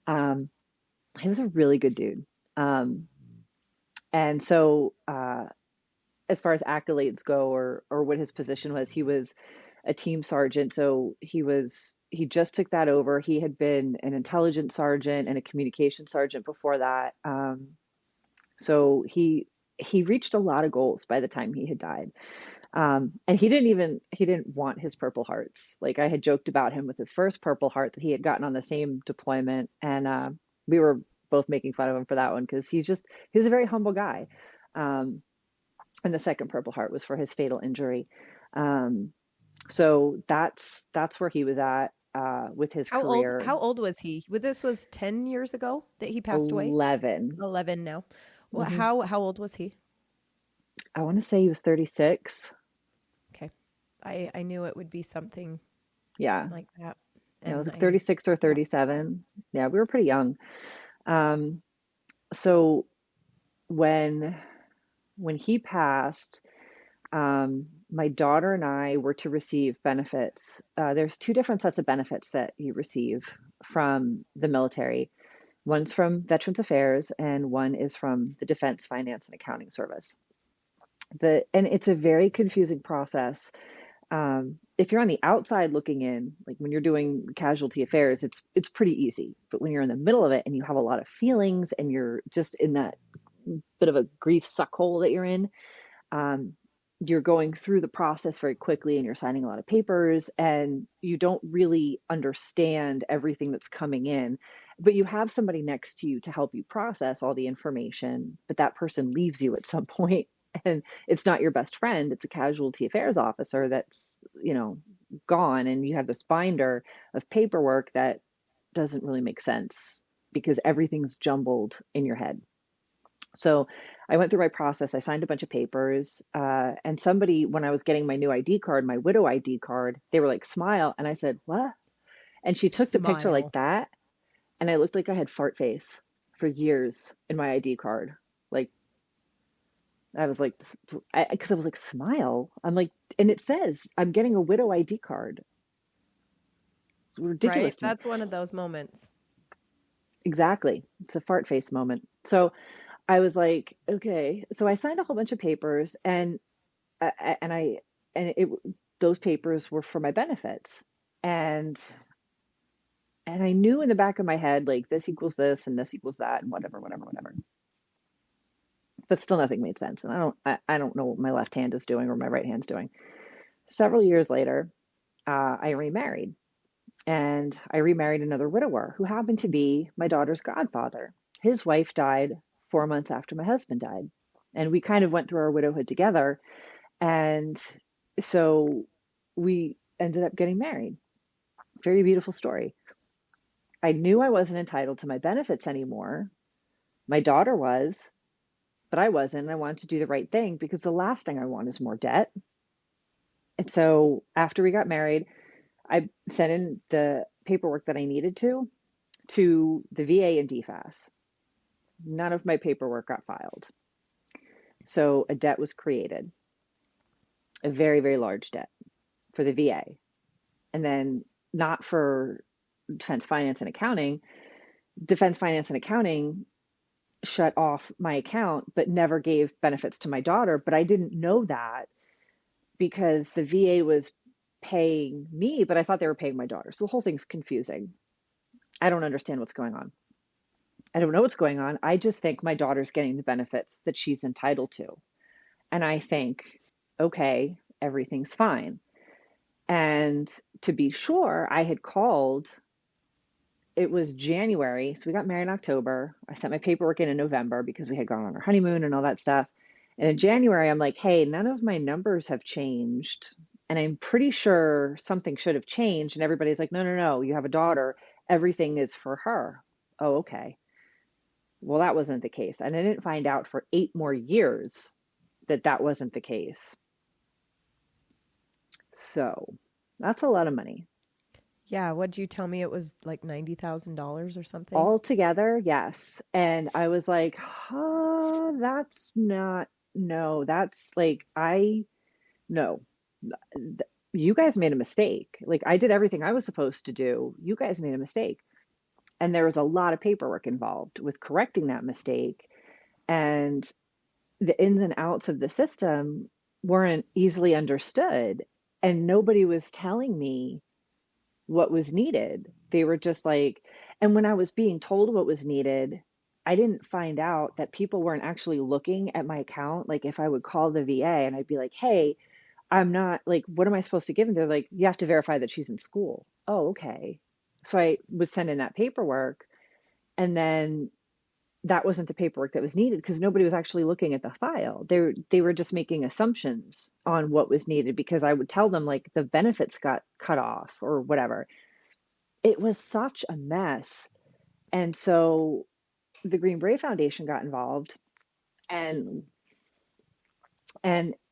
Um, he was a really good dude. Um, and so, as far as accolades go, or what his position was, he was a team sergeant. So he just took that over. He had been an intelligence sergeant and a communication sergeant before that. So he reached a lot of goals by the time he had died. And he didn't want his Purple Hearts. Like, I had joked about him with his first Purple Heart that he had gotten on the same deployment, and we were both making fun of him for that one because he's a very humble guy. Um, and the second Purple Heart was for his fatal injury. Um, so that's where he was at with his career. How old was he? Well, this was 10 years ago that he passed away. 11. 11 now. Well, Hmm. how old was he? I want to say he was 36. Okay. I knew it would be something Yeah. like that. Yeah, it was And like 36 or yeah. 37. Yeah, we were pretty young. Um, so when he passed, my daughter and I were to receive benefits. There's two different sets of benefits that you receive from the military. One's from Veterans Affairs, and one is from the Defense Finance and Accounting Service. And it's a very confusing process. If you're on the outside looking in, like when you're doing casualty affairs, it's pretty easy. But when you're in the middle of it and you have a lot of feelings and you're just in that bit of a grief suck hole that you're in, um, you're going through the process very quickly and you're signing a lot of papers and you don't really understand everything that's coming in, but you have somebody next to you to help you process all the information, but that person leaves you at some point and it's not your best friend, it's a casualty affairs officer that's, gone, and you have this binder of paperwork that doesn't really make sense because everything's jumbled in your head. So I went through my process. I signed a bunch of papers. And somebody, when I was getting my new ID card, my widow ID card, they were like, smile. And I said, what? And she took the picture like Smile. that. And I looked like I had fart face for years in my ID card. Like, I was like, because I was like, smile. I'm like, and it says I'm getting a widow ID card. It's ridiculous Right? to me. That's one of those moments. Exactly. It's a fart face moment. So I was like, okay. So I signed a whole bunch of papers, and and I and it those papers were for my benefits, and I knew in the back of my head like this equals this and this equals that and whatever, whatever, whatever. But still, nothing made sense, and I don't know what my left hand is doing or my right hand's doing. Several years later, I remarried, and I remarried another widower who happened to be my daughter's godfather. His wife died 4 months after my husband died, and we kind of went through our widowhood together. And so we ended up getting married. Very beautiful story. I knew I wasn't entitled to my benefits anymore. My daughter was, but I wasn't. I wanted to do the right thing because the last thing I want is more debt. And so after we got married, I sent in the paperwork that I needed to the VA and DFAS. None of my paperwork got filed. So a debt was created, a very, very large debt for the VA. And then not for Defense Finance and Accounting. Defense Finance and Accounting shut off my account, but never gave benefits to my daughter. But I didn't know that because the VA was paying me, but I thought they were paying my daughter. So the whole thing's confusing. I don't understand what's going on. I don't know what's going on. I just think my daughter's getting the benefits that she's entitled to. And I think, okay, everything's fine. And to be sure, I had called, it was January. So we got married in October. I sent my paperwork in November because we had gone on our honeymoon and all that stuff. And in January, I'm like, hey, none of my numbers have changed. And I'm pretty sure something should have changed. And everybody's like, no, no, no, you have a daughter. Everything is for her. Oh, okay. Well, that wasn't the case. And I didn't find out for 8 more years that that wasn't the case. So that's a lot of money. Yeah, what'd you tell me? It was like $90,000 or something? All together, yes. And I was like, that's not, no, that's like, no, you guys made a mistake. Like I did everything I was supposed to do. You guys made a mistake. And there was a lot of paperwork involved with correcting that mistake. And the ins and outs of the system weren't easily understood. And nobody was telling me what was needed. They were just like, and when I was being told what was needed, I didn't find out that people weren't actually looking at my account. Like if I would call the VA and I'd be like, hey, I'm not like, what am I supposed to give them? They're like, you have to verify that she's in school. Oh, okay. So I would send in that paperwork, and then that wasn't the paperwork that was needed because nobody was actually looking at the file. They were just making assumptions on what was needed because I would tell them like the benefits got cut off or whatever. It was such a mess. And so the Green Beret Foundation got involved, and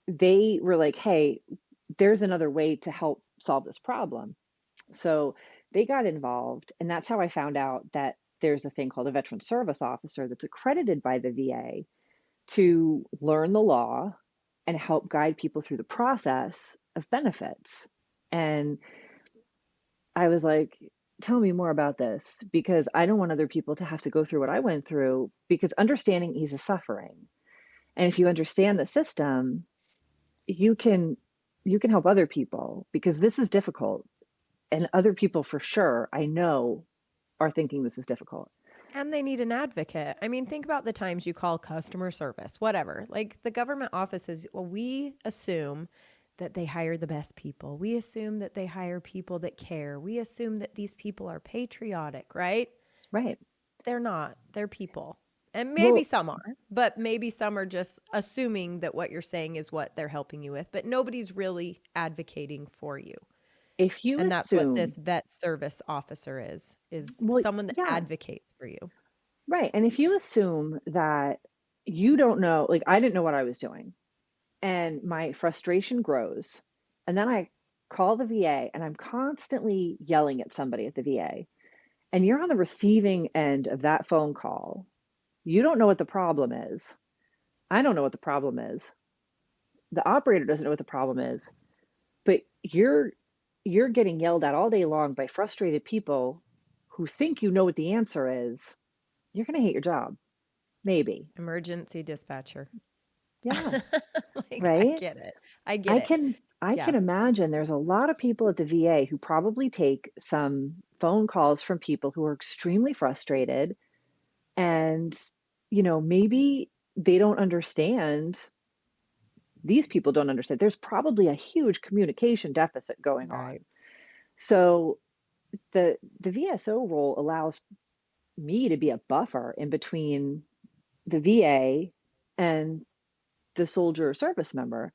they were like, hey, there's another way to help solve this problem. So they got involved, and that's how I found out that there's a thing called a veteran service officer that's accredited by the VA to learn the law and help guide people through the process of benefits. And I was like, tell me more about this because I don't want other people to have to go through what I went through, because understanding eases suffering. And if you understand the system, you can help other people because this is difficult. And other people for sure, I know, are thinking this is difficult. And they need an advocate. I mean, think about the times you call customer service, whatever. Like the government offices, well, we assume that they hire the best people. We assume that they hire people that care. We assume that these people are patriotic, right? Right. They're not. They're people. And maybe Well, some are, but maybe some are just assuming that what you're saying is what they're helping you with, but nobody's really advocating for you. if you And that's what assume, this vet service officer is well, someone that yeah, advocates for you. right. And if you assume that you don't know, like I didn't know what I was doing, and my frustration grows, and then I call the VA and I'm constantly yelling at somebody at the VA, and you're on the receiving end of that phone call. You don't know what the problem is. I don't know what the problem is. The operator doesn't know what the problem is, but you're getting yelled at all day long by frustrated people who think you know what the answer is. You're going to hate your job. Maybe. Emergency dispatcher. Yeah, Like, I right? get it. I get I it. can I Yeah. can imagine there's a lot of people at the VA who probably take some phone calls from people who are extremely frustrated, and maybe they don't understand. These people don't understand. There's probably a huge communication deficit going on. Right. So the VSO role allows me to be a buffer in between the VA and the soldier or service member.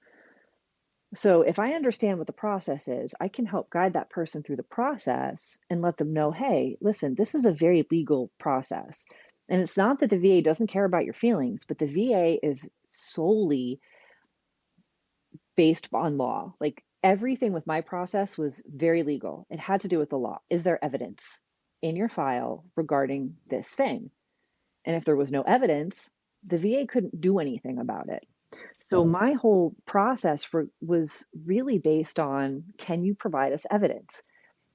So if I understand what the process is, I can help guide that person through the process and let them know, hey, listen, this is a very legal process. And it's not that the VA doesn't care about your feelings, but the VA is solely based on law. Like everything with my process was very legal. It had to do with the law. Is there evidence in your file regarding this thing? And if there was no evidence, the VA couldn't do anything about it. So my whole process was really based on, can you provide us evidence?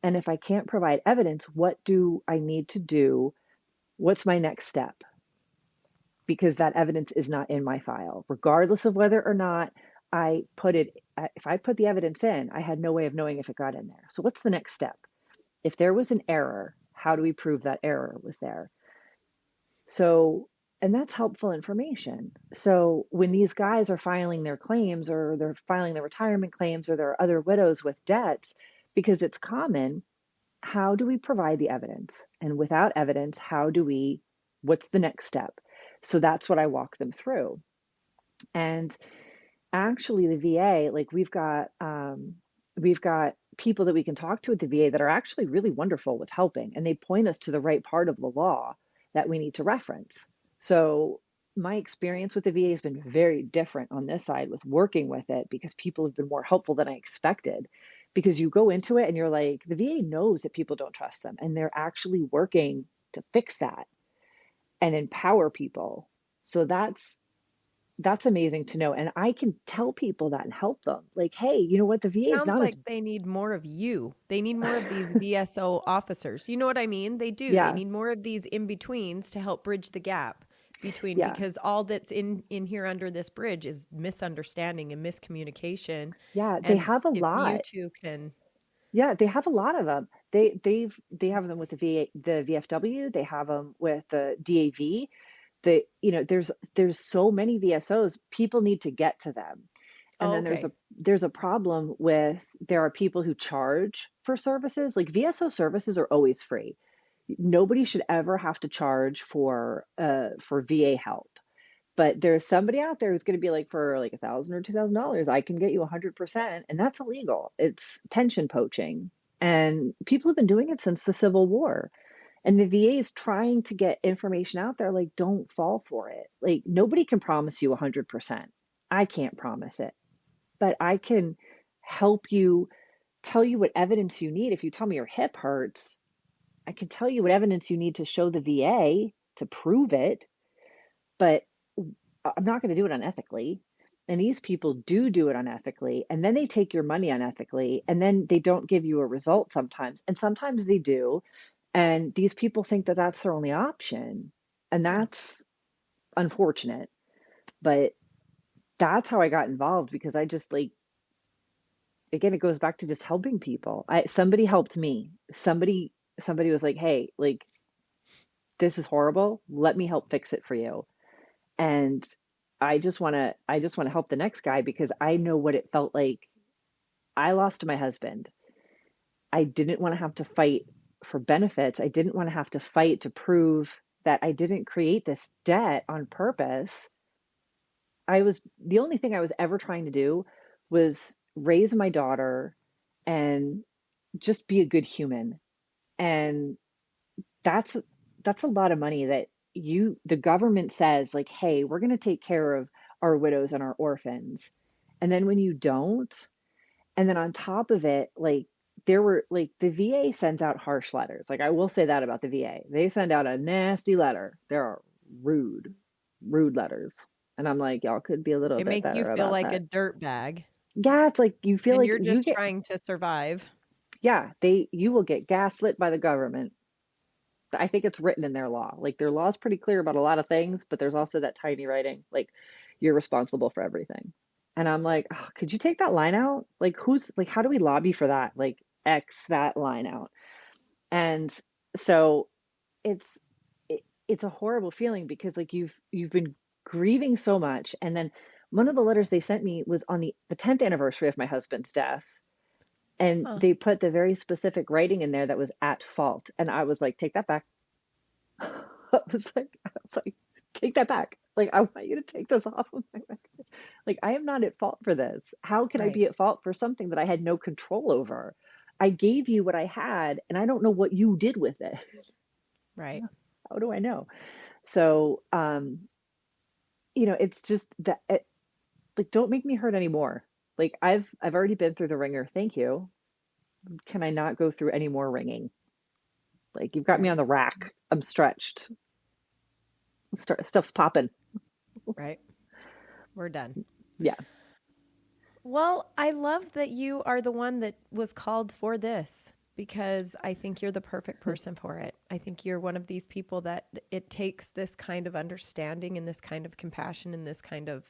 And if I can't provide evidence, what do I need to do? What's my next step? Because that evidence is not in my file, regardless of whether or not I put it. If I put the evidence in, I had no way of knowing if it got in there. So what's the next step? If there was an error, how do we prove that error was there? So, and that's helpful information. So when these guys are filing their claims, or they're filing their retirement claims, or there are other widows with debts, because it's common, how do we provide the evidence? And without evidence, what's the next step? So that's what I walk them through. And actually the VA, like we've got people that we can talk to at the VA that are actually really wonderful with helping, and they point us to the right part of the law that we need to reference. So my experience with the VA has been very different on this side with working with it, because people have been more helpful than I expected. Because you go into it and you're like, the VA knows that people don't trust them, and they're actually working to fix that and empower people. So that's amazing to know. And I can tell people that and help them. Like, hey, you know what? The VA is Sounds not as, like they need more of you. They need more of these VSO officers. You know what I mean? They do. They yeah, need more of these in-betweens to help bridge the gap between, yeah, because all that's in here under this bridge is misunderstanding and miscommunication. yeah. They And have a if you lot. two can, Yeah, they have a lot of them. They have them with the VFW. They have them with the DAV. There's so many VSOs. People need to get to them. And oh, then okay. there's a problem with, there are people who charge for services. Like VSO services are always free. Nobody should ever have to charge for VA help. But there's somebody out there who's going to be like, for like $1,000 or $2,000, I can get you 100%, and that's illegal. It's pension poaching, and people have been doing it since the Civil War. And the VA is trying to get information out there, like, don't fall for it. Like, nobody can promise you 100%. I can't promise it, but I can help you, tell you what evidence you need. If you tell me your hip hurts, I can tell you what evidence you need to show the VA to prove it, but I'm not going to do it unethically. And these people do it unethically, and then they take your money unethically, and then they don't give you a result sometimes. And sometimes they do. And these people think that that's their only option. And that's unfortunate. But that's how I got involved, because I just, like, again, it goes back to just helping people. Somebody helped me. Somebody was like, hey, like, this is horrible. Let me help fix it for you. And I just want to help the next guy because I know what it felt like. I lost my husband. I didn't want to have to fight for benefits. I didn't want to have to fight to prove that I didn't create this debt on purpose. The only thing I was ever trying to do was raise my daughter and just be a good human. And that's that's a lot of money that the government says like, hey, we're going to take care of our widows and our orphans. And then when you don't, and then on top of it, like there were like the VA sends out harsh letters. Like I will say that about the VA. They send out a nasty letter. There are rude letters. And I'm like, y'all could be a little They bit make you better feel about like a that. dirt bag, Yeah, it's like you feel and like you're you just get, trying to survive. yeah, you will get gaslit by the government. I think it's written in their law. Like their law is pretty clear about a lot of things, but there's also that tiny writing, like you're responsible for everything. And I'm like, oh, could you take that line out? Like how do we lobby for that? Like X that line out. And so it's it's a horrible feeling because like you've been grieving so much. And then one of the letters they sent me was on the 10th anniversary of my husband's death. And Huh. they put the very specific writing in there that was at fault. And I was like, take that back. I was like, take that back. Like, I want you to take this off of my record. Like, I am not at fault for this. How can I Right. be at fault for something that I had no control over? I gave you what I had, and I don't know what you did with it. Right. How do I know? So, it's just that, like, don't make me hurt anymore. Like, I've already been through the ringer. Thank you. Can I not go through any more ringing? Like, you've got me on Right. the rack. I'm stretched. Stuff's popping. Right. We're done. Yeah. Well, I love that you are the one that was called for this because I think you're the perfect person for it. I think you're one of these people that it takes this kind of understanding and this kind of compassion and this kind of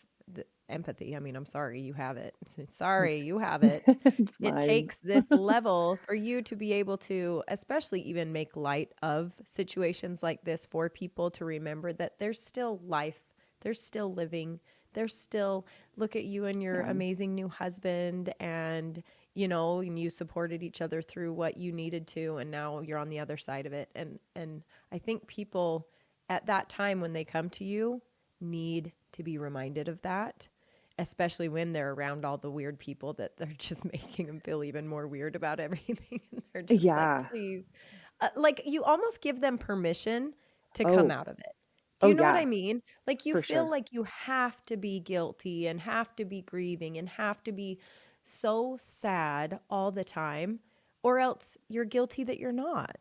empathy. I mean, I'm sorry you have it. Sorry you have it. It's It mine. takes this level for you to be able to, especially even make light of situations like this for people to remember that there's still life, there's still living, there's still look at you and your Yeah. amazing new husband and and you supported each other through what you needed to and now you're on the other side of it and I think people at that time when they come to you need to be reminded of that, especially when they're around all the weird people that they're just making them feel even more weird about everything and they're just like, Yeah. please, like you almost give them permission to come Oh, out of it. Do oh you know what yeah, I mean? Like you for feel sure. like you have to be guilty and have to be grieving and have to be so sad all the time, or else you're guilty that you're not,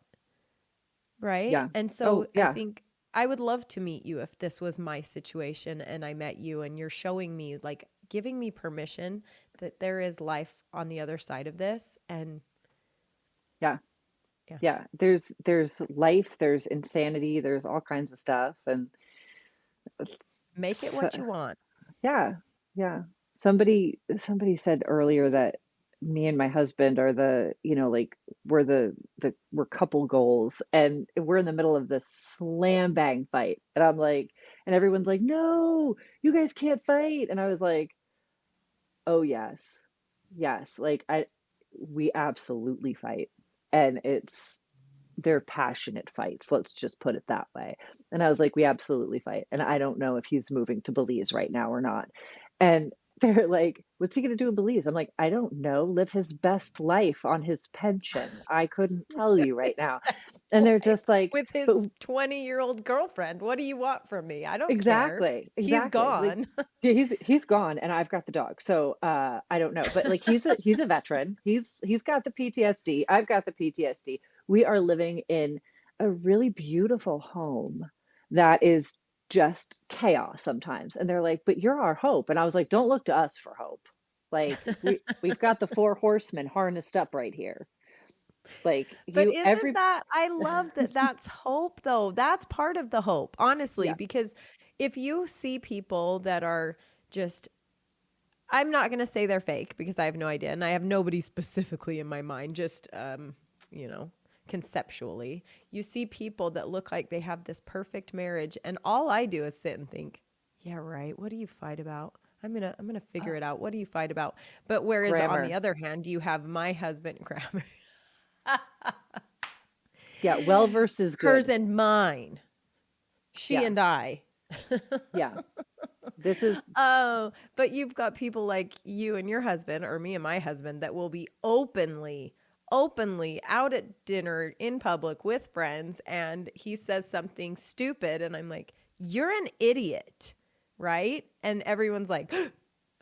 right? Yeah. And Oh so I yeah. think I would love to meet you if this was my situation and I met you and you're showing me, like, giving me permission that there is life on the other side of this. And Yeah. yeah, Yeah. There's life, there's insanity, there's all kinds of stuff. And make it so, what you want. yeah. Yeah. Somebody said earlier that me and my husband are like we're couple goals and we're in the middle of this slam bang fight. And I'm like, and everyone's like, no, you guys can't fight. And I was like, oh yes. Yes. Like we absolutely fight. And they're passionate fights. Let's just put it that way. And I was like, we absolutely fight. And I don't know if he's moving to Belize right now or not. And they're like, what's he going to do in Belize? I'm like, I don't know. Live his best life on his pension. I couldn't tell you right His now. best And they're life just like, with but his 20-year-old girlfriend. What do you want from me? I don't care. exactly, He's exactly. Like gone. yeah, he's gone and I've got the dog. So I don't know. But like he's a veteran. He's got the PTSD. I've got the PTSD. We are living in a really beautiful home that is just chaos sometimes. And they're like, but you're our hope. And I was like, don't look to us for hope. Like we've got the four horsemen harnessed up right here. Like But you isn't every that, I love that that's hope though. That's part of the hope, honestly, yeah. because if you see people that are just, I'm not going to say they're fake because I have no idea. And I have nobody specifically in my mind, just, you know, conceptually, you see people that look like they have this perfect marriage. And all I do is sit and think, yeah, right. What do you fight about? I'm going to figure it out. What do you fight about? But whereas on the other hand, you have my husband, grammar. Yeah. Well versus good. Hers and mine. She and I. Yeah. This is. Oh, but you've got people like you and your husband, or me and my husband, that will be openly out at dinner in public with friends, and he says something stupid, and I'm like, you're an idiot, right? And everyone's like, and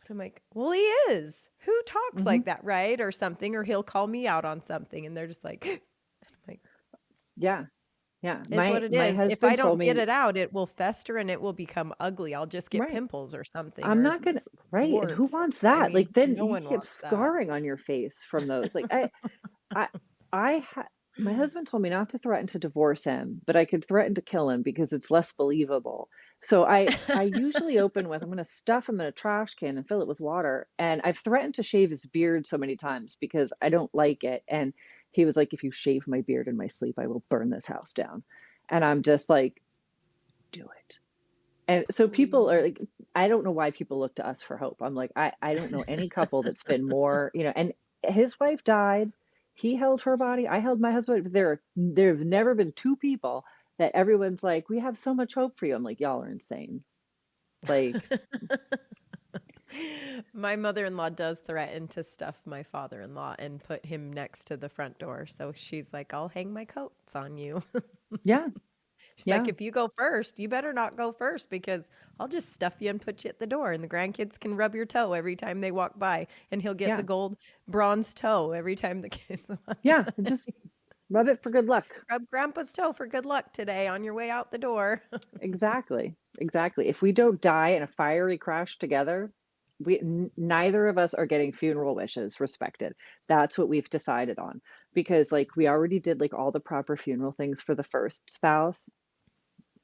I'm like, well, he is. Who talks like that, right? Or something, or he'll call me out on something, and they're just like, and I'm like, yeah. Yeah. it's what it is. If I don't get it out, it will fester and it will become ugly. I'll just get pimples or something. I'm not going to, right. And who wants that? I mean, like then no you get scarring on your face from those. Like my husband told me not to threaten to divorce him, but I could threaten to kill him because it's less believable. So I usually open with, I'm going to stuff him in a trash can and fill it with water. And I've threatened to shave his beard so many times because I don't like it. And he was like, if you shave my beard in my sleep, I will burn this house down. And I'm just like, do it. And so people are like, I don't know why people look to us for hope. I'm like, I don't know any couple that's been more, and his wife died. He held her body. I held my husband. There have never been two people that everyone's like, we have so much hope for you. I'm like, y'all are insane. Like, my mother-in-law does threaten to stuff my father-in-law and put him next to the front door. So she's like, I'll hang my coats on you. Yeah. She's like, if you go first, you better not go first because I'll just stuff you and put you at the door and the grandkids can rub your toe every time they walk by and he'll get the gold bronze toe every time the kids walk. Yeah. Just rub it for good luck. Rub grandpa's toe for good luck today on your way out the door. Exactly. If we don't die in a fiery crash together, neither of us are getting funeral wishes respected. That's what we've decided on because like we already did like all the proper funeral things for the first spouse.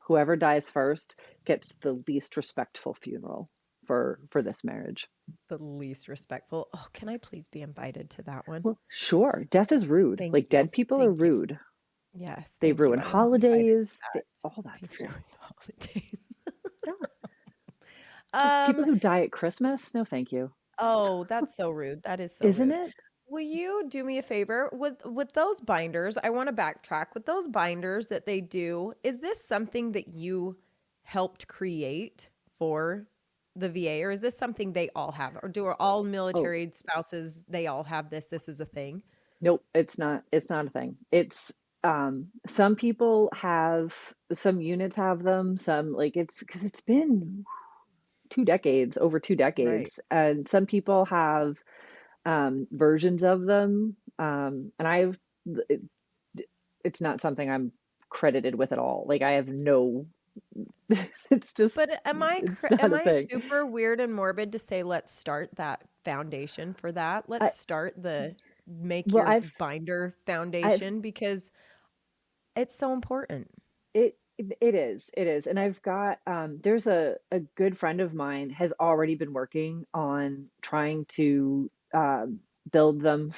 Whoever dies first gets the least respectful funeral for this marriage. The least respectful. Oh, can I please be invited to that one? Well, sure. Death is rude. Thank like you. Dead people are rude. Yes. They ruin holidays. All that stuff. Ruin holidays. People who die at Christmas? No, thank you. Oh, that's so rude. That is so Isn't rude. it? Will you do me a favor with those binders? I want to backtrack with those binders that they do. Is this something that you helped create for the VA, or is this something they all have, or do all military spouses, they all have this? This is a thing. Nope, it's not. It's not a thing. It's some people have, some units have them. Some like it's because it's been over 2 decades, Right. and some people have versions of them. And it's not something I'm credited with at all. Like I have no, it's just, But am I super weird and morbid to say, let's start that foundation for that? Let's start the your binder foundation because it's so important. It is. And I've got, there's a good friend of mine has already been working on trying to build them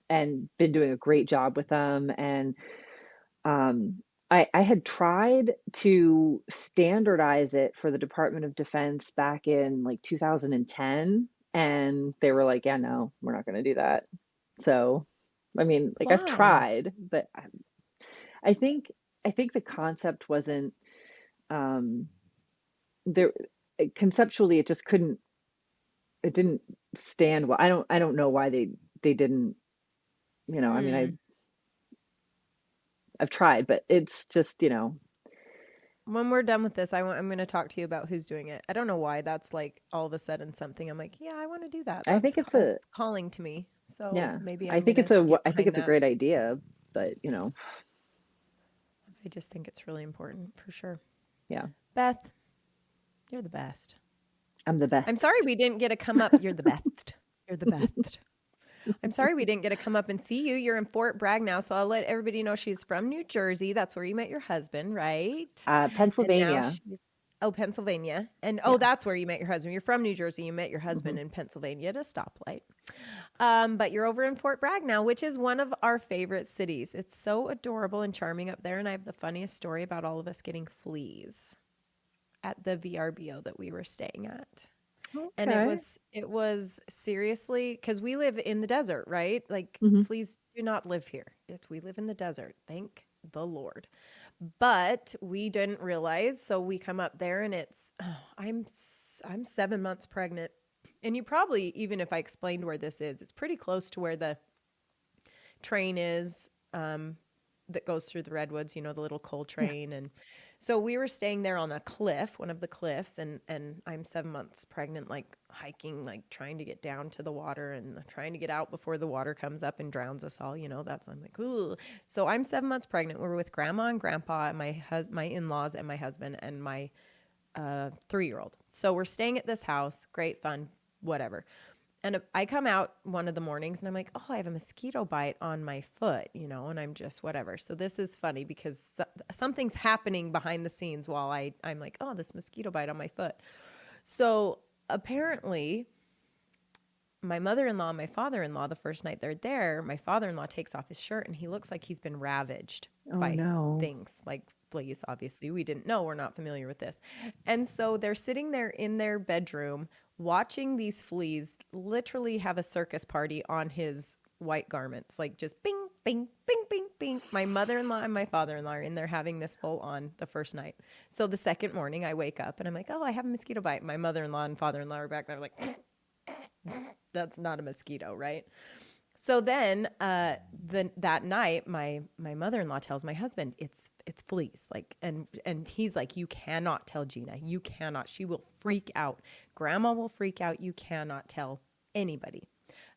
and been doing a great job with them. And I had tried to standardize it for the Department of Defense back in like 2010. And they were like, yeah, no, we're not going to do that. So, I mean, like I've tried, but I think the concept wasn't there conceptually. It just couldn't. It didn't stand well. I don't know why they didn't. I mean, I've tried, but it's just When we're done with this, I'm going to talk to you about who's doing it. I don't know why that's like all of a sudden something. I'm like, yeah, I want to do that. I think it's calling to me. So yeah, maybe I think it's a great idea, but I just think it's really important for sure. Yeah. Beth, you're the best. I'm the best. I'm sorry we didn't get to come up. You're the best. You're the best. I'm sorry we didn't get to come up and see you. You're in Fort Bragg now, so I'll let everybody know she's from New Jersey. That's where you met your husband, right? Pennsylvania. Oh, Pennsylvania. And Yeah. that's where you met your husband. You're from New Jersey. You met your husband in Pennsylvania at a stoplight. But you're over in Fort Bragg now, which is one of our favorite cities. It's so adorable and charming up there. And I have the funniest story about all of us getting fleas at the VRBO that we were staying at. And Okay. it was seriously, because we live in the desert, right? Like fleas do not live here. We live in the desert. Thank the Lord. But we didn't realize. So we come up there and I'm 7 months pregnant. And you probably, even if I explained where this is, it's pretty close to where the train is that goes through the redwoods, the little coal train. And so we were staying there on a cliff, one of the cliffs, and I'm 7 months pregnant, like hiking, like trying to get down to the water and trying to get out before the water comes up and drowns us all. I'm like, ooh. So I'm 7 months pregnant. We're with grandma and grandpa and my in-laws and my husband and my 3-year-old. So we're staying at this house, great fun, whatever. And I come out one of the mornings and I'm like, oh, I have a mosquito bite on my foot, and I'm just whatever. So this is funny because something's happening behind the scenes while I'm like, oh, this mosquito bite on my foot. So apparently my mother-in-law and my father-in-law, the first night they're there, my father-in-law takes off his shirt and he looks like he's been ravaged by things like fleas. Obviously, we didn't know. We're not familiar with this. And so they're sitting there in their bedroom watching these fleas literally have a circus party on his white garments, like just bing, bing, bing, bing, bing. My mother-in-law and my father-in-law are in there having this full on the first night. So the second morning I wake up and I'm like, oh, I have a mosquito bite. My mother-in-law and father-in-law are back there like, that's not a mosquito, right? So then that night, my mother-in-law tells my husband, it's fleas. Like, and he's like, you cannot tell Gina. You cannot. She will freak out. Grandma will freak out. You cannot tell anybody.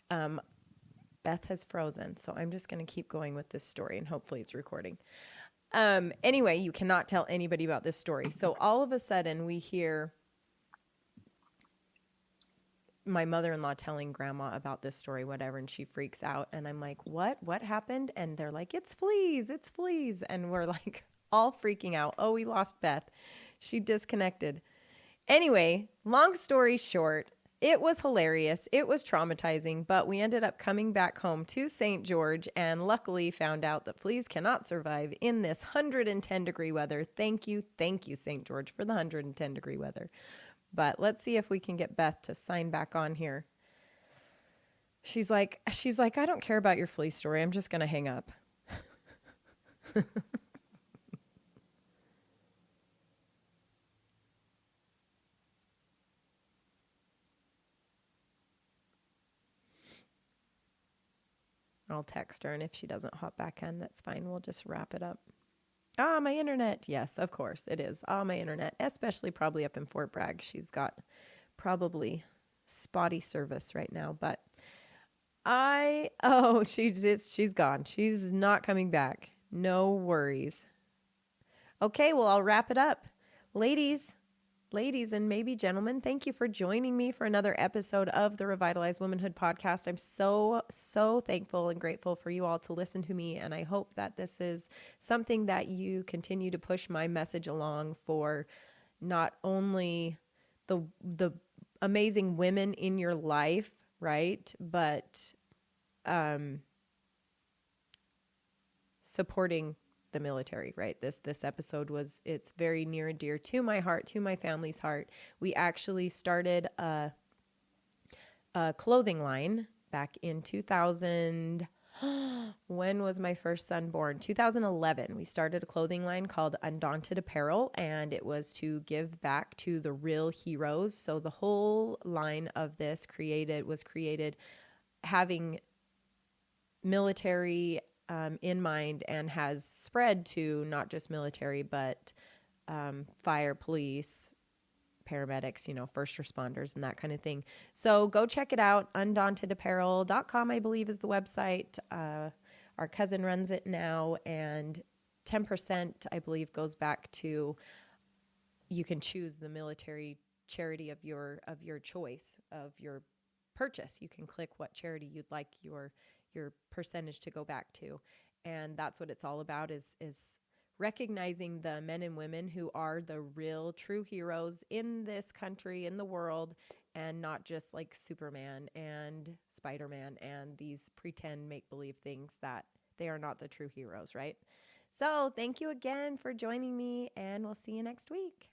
Beth has frozen. So I'm just going to keep going with this story and hopefully it's recording. Anyway, you cannot tell anybody about this story. So all of a sudden we hear my mother-in-law telling grandma about this story, whatever, and she freaks out. And I'm like, what happened? And they're like, it's fleas. And we're like all freaking out. Oh, we lost Beth. She disconnected. Anyway, long story short, it was hilarious. It was traumatizing, but we ended up coming back home to St. George and luckily found out that fleas cannot survive in this 110-degree weather. Thank you, St. George, for the 110-degree weather. But let's see if we can get Beth to sign back on here. She's like, I don't care about your flea story. I'm just going to hang up. I'll text her, and if she doesn't hop back in, that's fine. We'll just wrap it up. My internet. Yes, of course it is. My internet, especially probably up in Fort Bragg. She's got probably spotty service right now, but she's gone. She's not coming back. No worries. Okay, well, I'll wrap it up. Ladies and maybe gentlemen, thank you for joining me for another episode of the Revitalized Womanhood podcast. I'm so, so thankful and grateful for you all to listen to me. And I hope that this is something that you continue to push my message along for not only the amazing women in your life, right? But supporting the military, right? This episode it's very near and dear to my heart, to my family's heart. We actually started a clothing line back in 2000. When was my first son born? 2011. We started a clothing line called Undaunted Apparel, and it was to give back to the real heroes. So the whole line of this was created having military in mind and has spread to not just military, but fire, police, paramedics, first responders and that kind of thing. So go check it out. Undauntedapparel.com, I believe, is the website. Our cousin runs it now, and 10%, I believe, goes back to, you can choose the military charity of your choice, of your purchase. You can click what charity you'd like your percentage to go back to. And that's what it's all about, is recognizing the men and women who are the real true heroes in this country, in the world, and not just like Superman and Spider-Man and these pretend make-believe things that they are not the true heroes, right? So thank you again for joining me, and we'll see you next week.